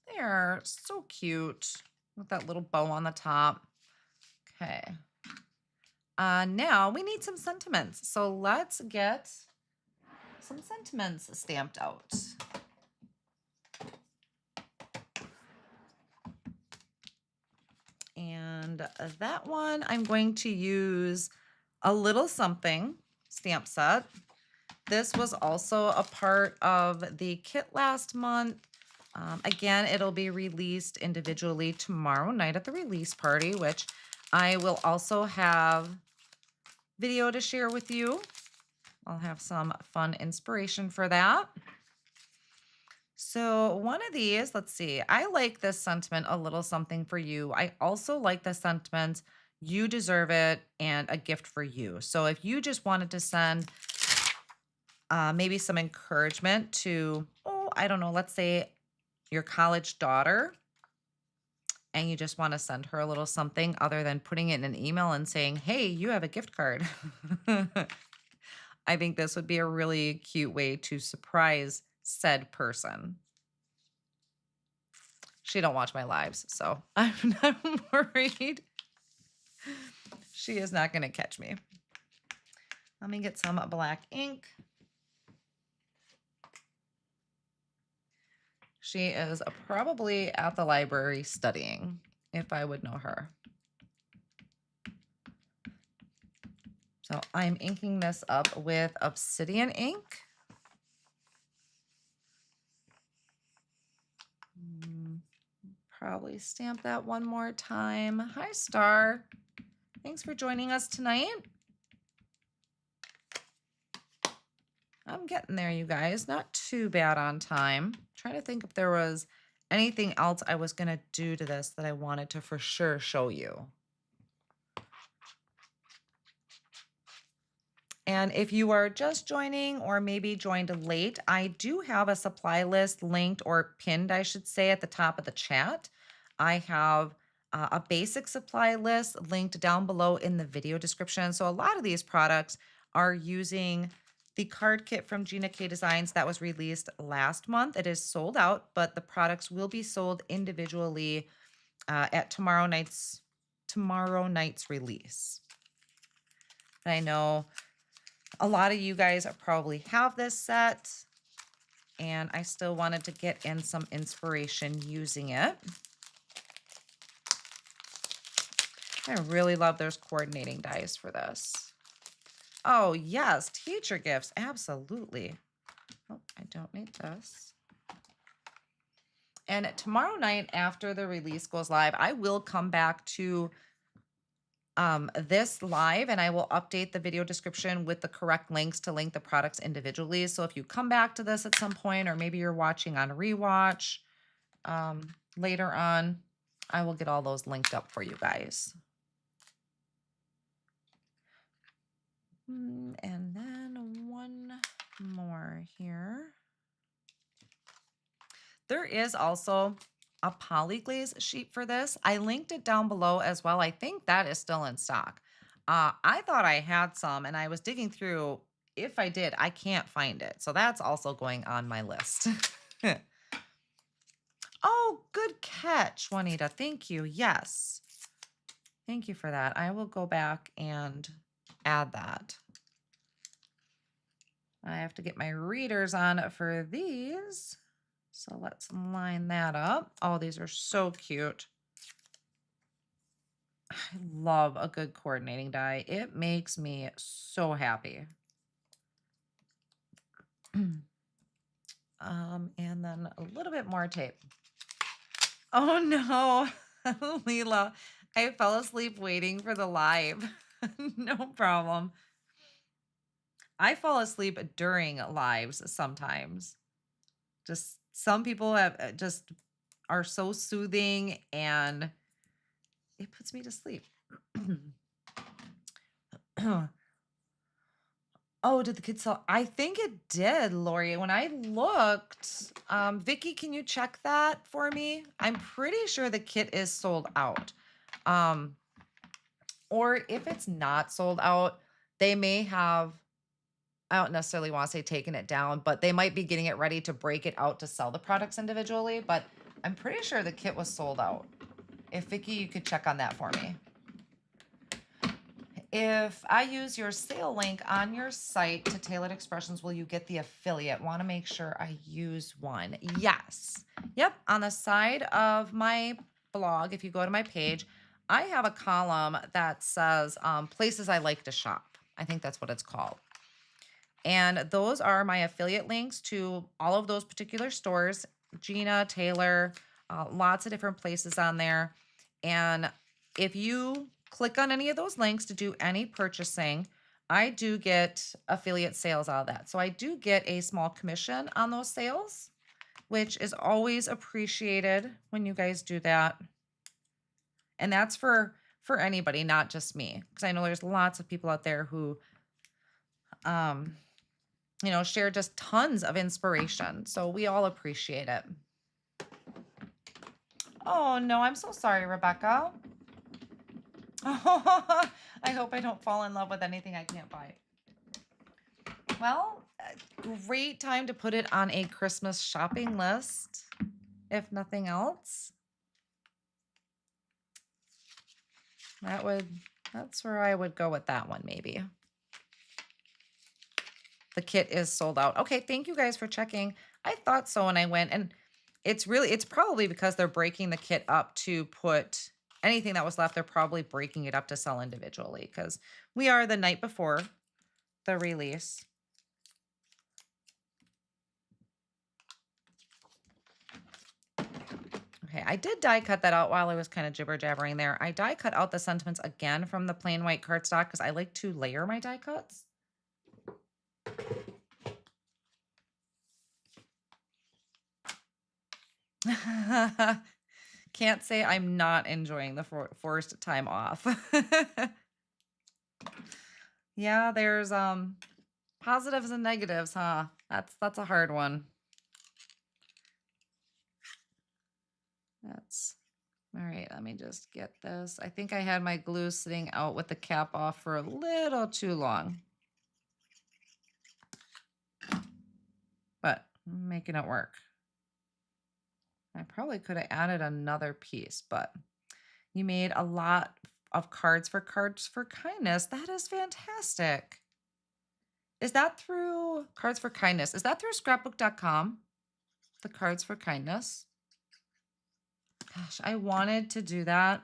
they are so cute with that little bow on the top. Okay. Now we need some sentiments. So let's get some sentiments stamped out. And that one, I'm going to use a little something stamp set. This was also a part of the kit last month. Again, it'll be released individually tomorrow night at the release party, which I will also have video to share with you. I'll have some fun inspiration for that. So one of these, let's see, I like this sentiment, a little something for you. I also like the sentiment, you deserve it, and a gift for you. So if you just wanted to send maybe some encouragement to, I don't know, let's say your college daughter, and you just want to send her a little something other than putting it in an email and saying, hey, you have a gift card. I think this would be a really cute way to surprise said person. She don't watch my lives, so I'm not worried. She is not going to catch me. Let me get some black ink. She is probably at the library studying, if I would know her. So I'm inking this up with Obsidian Ink. Probably stamp that one more time. Hi, Star. Thanks for joining us tonight. I'm getting there, you guys. Not too bad on time. Trying to think if there was anything else I was going to do to this that I wanted to for sure show you. And if you are just joining or maybe joined late, I do have a supply list linked or pinned, I should say, at the top of the chat. I have a basic supply list linked down below in the video description. So a lot of these products are using the card kit from Gina K Designs that was released last month. It is sold out, but the products will be sold individually at tomorrow night's release. And I know a lot of you guys probably have this set, and I still wanted to get in some inspiration using it. I really love those coordinating dies for this. Oh, yes, teacher gifts, absolutely. Oh, I don't need this. And tomorrow night after the release goes live, I will come back to this live and I will update the video description with the correct links to link the products individually. So if you come back to this at some point, or maybe you're watching on rewatch later on, I will get all those linked up for you guys. And then one more here. There is also a Polyglaze sheet for this. I linked it down below as well. I think that is still in stock. I thought I had some and I was digging through. If I did, I can't find it. So that's also going on my list. Oh, good catch, Juanita. Thank you. Yes. Thank you for that. I will go back and add that. I have to get my readers on for these. So let's line that up. Oh, these are so cute. I love a good coordinating die. It makes me so happy. And then a little bit more tape. Oh no, Leela, I fell asleep waiting for the live. No problem. I fall asleep during lives sometimes. Just some people have just are so soothing and it puts me to sleep. Oh, did the kid sell? I think it did, Lori. When I looked, Vicky, can you check that for me? I'm pretty sure the kit is sold out. Or if it's not sold out, they may have, I don't necessarily want to say taken it down, but they might be getting it ready to break it out to sell the products individually. But I'm pretty sure the kit was sold out. If Vicky, you could check on that for me. If I use your sale link on your site to Tailored Expressions, will you get the affiliate? Want to make sure I use one. Yes. Yep. On the side of my blog, if you go to my page, I have a column that says places I like to shop. I think that's what it's called. And those are my affiliate links to all of those particular stores, Gina, Taylor, lots of different places on there. And if you click on any of those links to do any purchasing, I do get affiliate sales out of that. So I do get a small commission on those sales, which is always appreciated when you guys do that. And that's for anybody, not just me, because I know there's lots of people out there who, you know, share just tons of inspiration. So we all appreciate it. Oh no, I'm so sorry, Rebecca. Oh, I hope I don't fall in love with anything I can't buy. Well, great time to put it on a Christmas shopping list, if nothing else. That's where I would go with that one, maybe. The kit is sold out. Okay, thank you guys for checking. I thought so when I went, and it's probably because they're breaking the kit up to put anything that was left, they're probably breaking it up to sell individually because we are the night before the release. Okay, I did die cut that out while I was kind of jibber jabbering there. I die cut out the sentiments again from the plain white cardstock because I like to layer my die cuts. Can't say I'm not enjoying the forced time off. Yeah, there's positives and negatives, huh? That's a hard one. Let's All right, let me just get this. I think I had my glue sitting out with the cap off for a little too long, but I'm making it work. I probably could have added another piece, but you made a lot of cards for kindness. That is fantastic. Is that through Cards for Kindness? Is that through scrapbook.com? The Cards for Kindness? Gosh, I wanted to do that.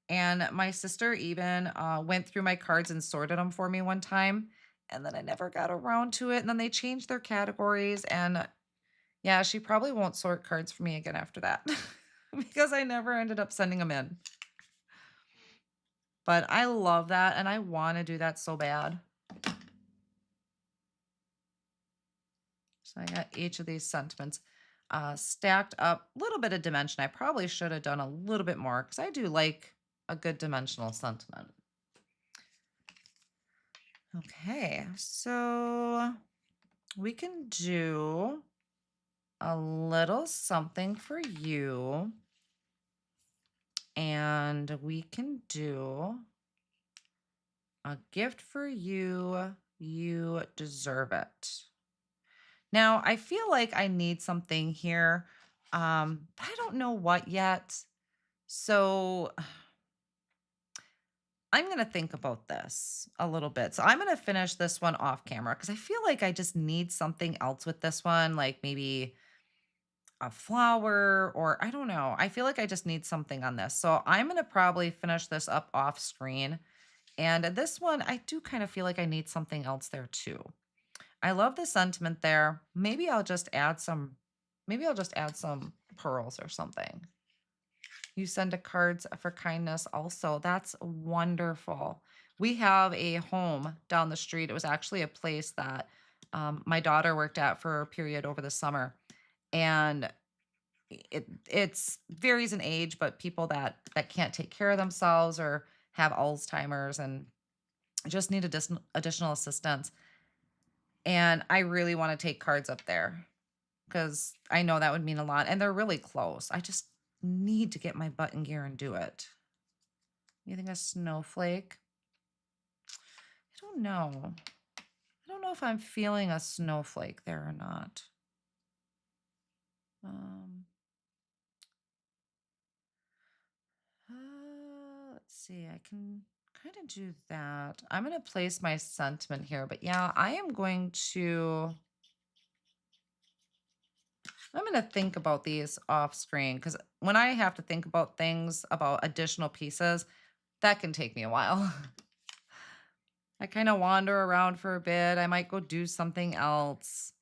And my sister even went through my cards and sorted them for me one time. And then I never got around to it. And then they changed their categories. And yeah, she probably won't sort cards for me again after that because I never ended up sending them in. But I love that. And I want to do that so bad. So I got each of these sentiments stacked up. A little bit of dimension. I probably should have done a little bit more because I do like a good dimensional sentiment. Okay, so we can do a little something for you. And we can do a gift for you. You deserve it. Now, I feel like I need something here. I don't know what yet. So I'm going to think about this a little bit. So I'm going to finish this one off camera because I feel like I just need something else with this one, like maybe a flower or I don't know. I feel like I just need something on this. So I'm going to probably finish this up off screen. And this one, I do kind of feel like I need something else there too. I love the sentiment there. Maybe I'll just add some pearls or something. You send a cards for kindness also. That's wonderful. We have a home down the street. It was actually a place that my daughter worked at for a period over the summer. And it's varies in age, but people that can't take care of themselves or have Alzheimer's and just need additional assistance. And I really want to take cards up there because I know that would mean a lot. And they're really close. I just need to get my butt in gear and do it. You think a snowflake? I don't know. I don't know if I'm feeling a snowflake there or not. Let's see. I can kind of do that. I'm going to place my sentiment here, but yeah, I'm going to think about these off screen because when I have to think about things about additional pieces, that can take me a while. I kind of wander around for a bit. I might go do something else.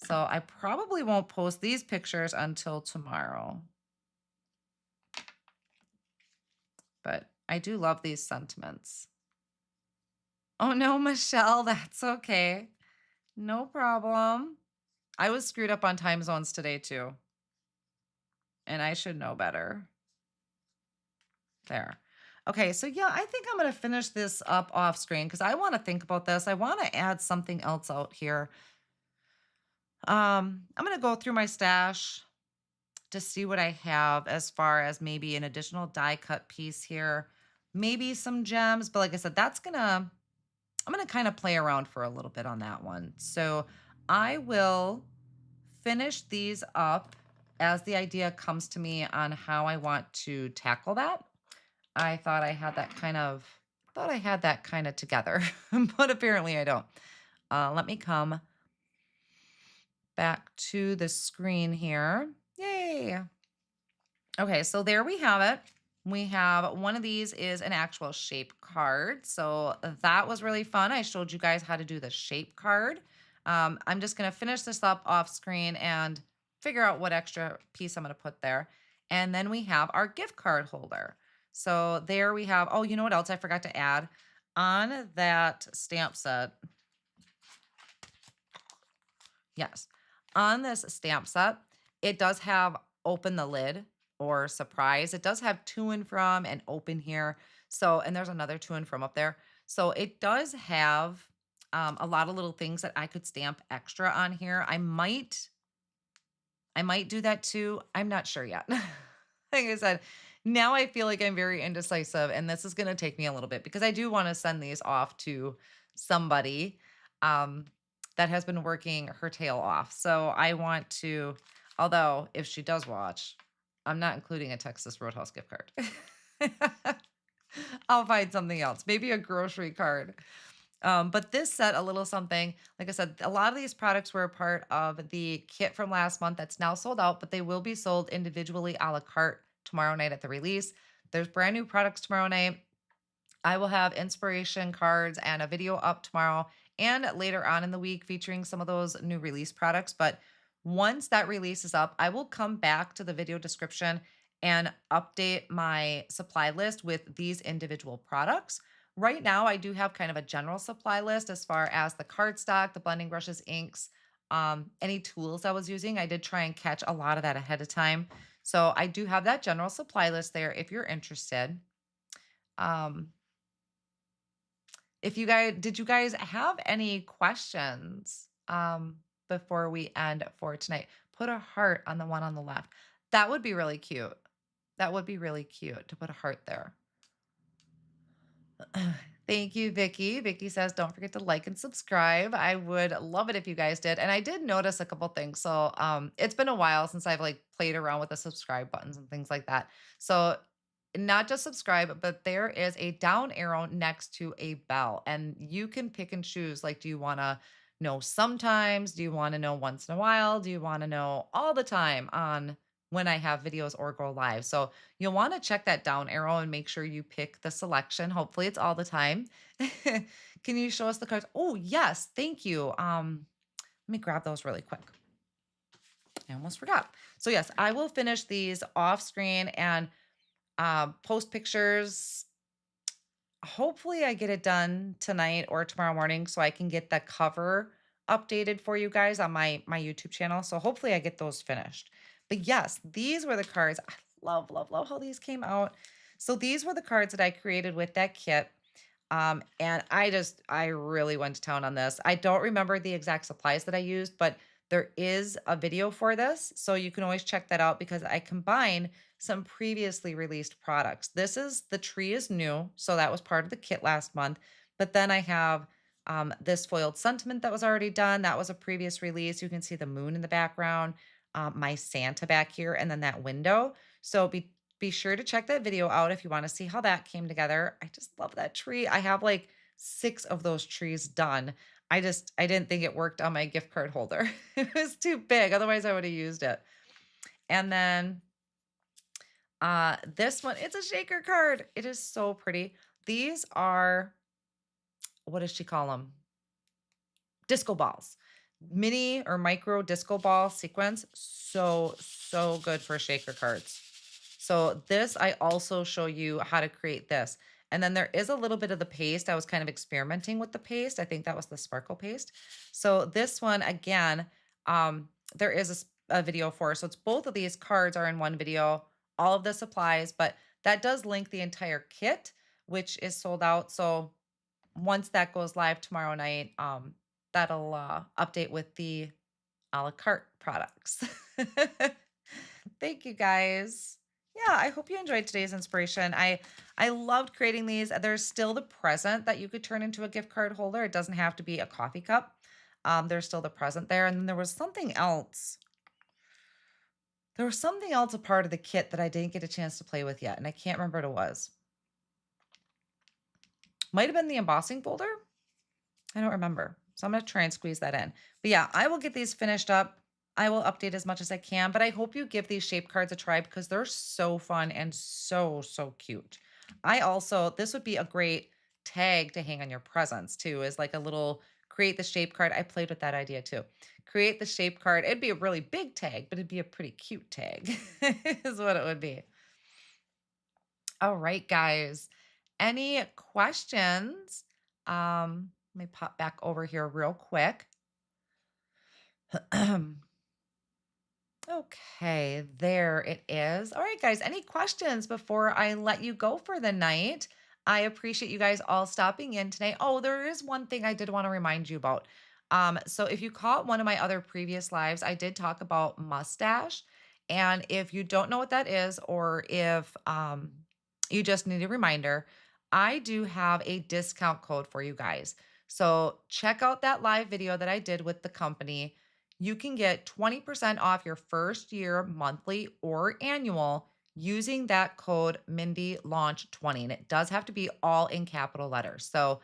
So I probably won't post these pictures until tomorrow. But I do love these sentiments. Oh no, Michelle, that's okay. No problem. I was screwed up on time zones today too. And I should know better. There. Okay, so yeah, I think I'm going to finish this up off screen because I want to think about this. I want to add something else out here. I'm going to go through my stash to see what I have as far as maybe an additional die cut piece here, maybe some gems, but like I said, I'm going to kind of play around for a little bit on that one. So I will finish these up as the idea comes to me on how I want to tackle that. I thought I had that kind of together, but apparently I don't. Let me come back to the screen here. Yay. Okay, so there we have it. We have one of these is an actual shape card. So that was really fun. I showed you guys how to do the shape card. I'm just going to finish this up off screen and figure out what extra piece I'm going to put there. And then we have our gift card holder. So there we have, oh, you know what else I forgot to add? On that stamp set, yes, on this stamp set, it does have open the lid or surprise. It does have to and from and open here. So, and there's another to and from up there. So it does have a lot of little things that I could stamp extra on here. I might do that too. I'm not sure yet. Like I said, Now I feel like I'm very indecisive, and this is gonna take me a little bit because I do wanna send these off to somebody, um, that has been working her tail off. So I want to, although if she does watch, I'm not including a Texas Roadhouse gift card. I'll find something else, maybe a grocery card. But this set a little something. Like I said, a lot of these products were a part of the kit from last month that's now sold out, but they will be sold individually a la carte tomorrow night at the release. There's brand new products tomorrow night. I will have inspiration cards and a video up tomorrow and later on in the week featuring some of those new release products. But once that release is up, I will come back to the video description and update my supply list with these individual products. Right now, I do have kind of a general supply list as far as the cardstock, the blending brushes, inks, any tools I was using. I did try and catch a lot of that ahead of time. So I do have that general supply list there if you're interested. Um, if you guys did you guys have any questions, before we end for tonight? Put a heart on the one on the left. That would be really cute. That would be really cute to put a heart there. Thank you, Vicky. Vicky says, don't forget to like and subscribe. I would love it if you guys did. And I did notice a couple things. So it's been a while since I've like played around with the subscribe buttons and things like that. So not just subscribe, but there is a down arrow next to a bell. And you can pick and choose. Like, do you want to know sometimes? Do you want to know once in a while? Do you want to know all the time on when I have videos or go live? So you'll want to check that down arrow and make sure you pick the selection. Hopefully it's all the time. Can you show us the cards? Oh, yes. Thank you. Let me grab those really quick. I almost forgot. So yes, I will finish these off screen and post pictures. Hopefully I get it done tonight or tomorrow morning so I can get the cover updated for you guys on my YouTube channel. So hopefully I get those finished. But yes, these were the cards. I love, love, love how these came out. So these were the cards that I created with that kit. And I really went to town on this. I don't remember the exact supplies that I used, but there is a video for this. So you can always check that out because I combine some previously released products. This is the tree is new. So that was part of the kit last month. But then I have this foiled sentiment that was already done. That was a previous release. You can see the moon in the background, my Santa back here, and then that window. So be sure to check that video out if you want to see how that came together. I just love that tree. I have like 6 of those trees done. I didn't think it worked on my gift card holder. It was too big. Otherwise, I would have used it. And then this one, it's a shaker card. It is so pretty. These are, what does she call them? Disco balls. Mini or micro disco ball sequence. So, so good for shaker cards. So this, I also show you how to create this. And then there is a little bit of the paste. I was kind of experimenting with the paste. I think that was the sparkle paste. So this one, again, there is a video for. So it's both of these cards are in one video, all of the supplies, but that does link the entire kit, which is sold out. So once that goes live tomorrow night, that'll update with the a la carte products. Thank you guys. Yeah, I hope you enjoyed today's inspiration. I loved creating these. There's still the present that you could turn into a gift card holder. It doesn't have to be a coffee cup. There's still the present there. And then there was something else. There was something else a part of the kit that I didn't get a chance to play with yet, and I can't remember what it was. Might have been the embossing folder. I don't remember. So I'm going to try and squeeze that in. But yeah, I will get these finished up. I will update as much as I can, but I hope you give these shape cards a try because they're so fun and so, so cute. This would be a great tag to hang on your presents too, is like a little create the shape card. I played with that idea too. Create the shape card. It'd be a really big tag, but it'd be a pretty cute tag is what it would be. All right, guys. Any questions? Let me pop back over here real quick. Okay, there it is. All right, guys, any questions before I let you go for the night? I appreciate you guys all stopping in today. Oh, there is one thing I did want to remind you about. So if you caught one of my other previous lives, I did talk about mustache. And if you don't know what that is, or if you just need a reminder, I do have a discount code for you guys. So check out that live video that I did with the company. You can get 20% off your first year, monthly or annual, using that code Mindy Launch 20. And it does have to be all in capital letters. So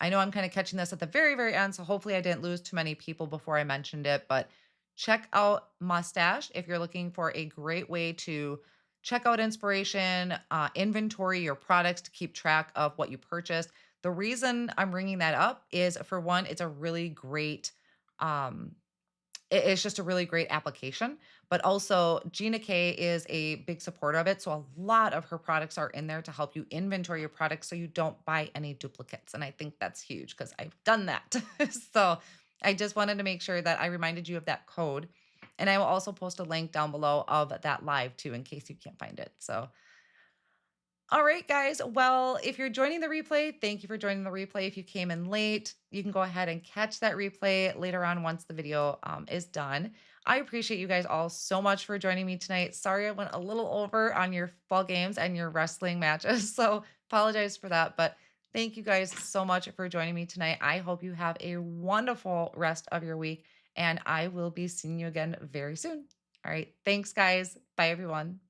I know I'm kind of catching this at the very, very end. So hopefully I didn't lose too many people before I mentioned it. But check out Mustache if you're looking for a great way to check out inspiration, inventory your products to keep track of what you purchased. The reason I'm bringing that up is, for one, it's a really great um, it's just a really great application, but also Gina K is a big supporter of it. So a lot of her products are in there to help you inventory your products so you don't buy any duplicates. And I think that's huge because I've done that. So I just wanted to make sure that I reminded you of that code. And I will also post a link down below of that live too, in case you can't find it. So all right, guys. Well, if you're joining the replay, thank you for joining the replay. If you came in late, you can go ahead and catch that replay later on once the video is done. I appreciate you guys all so much for joining me tonight. Sorry I went a little over on your fall games and your wrestling matches, so apologize for that. But thank you guys so much for joining me tonight. I hope you have a wonderful rest of your week, and I will be seeing you again very soon. All right. Thanks, guys. Bye, everyone.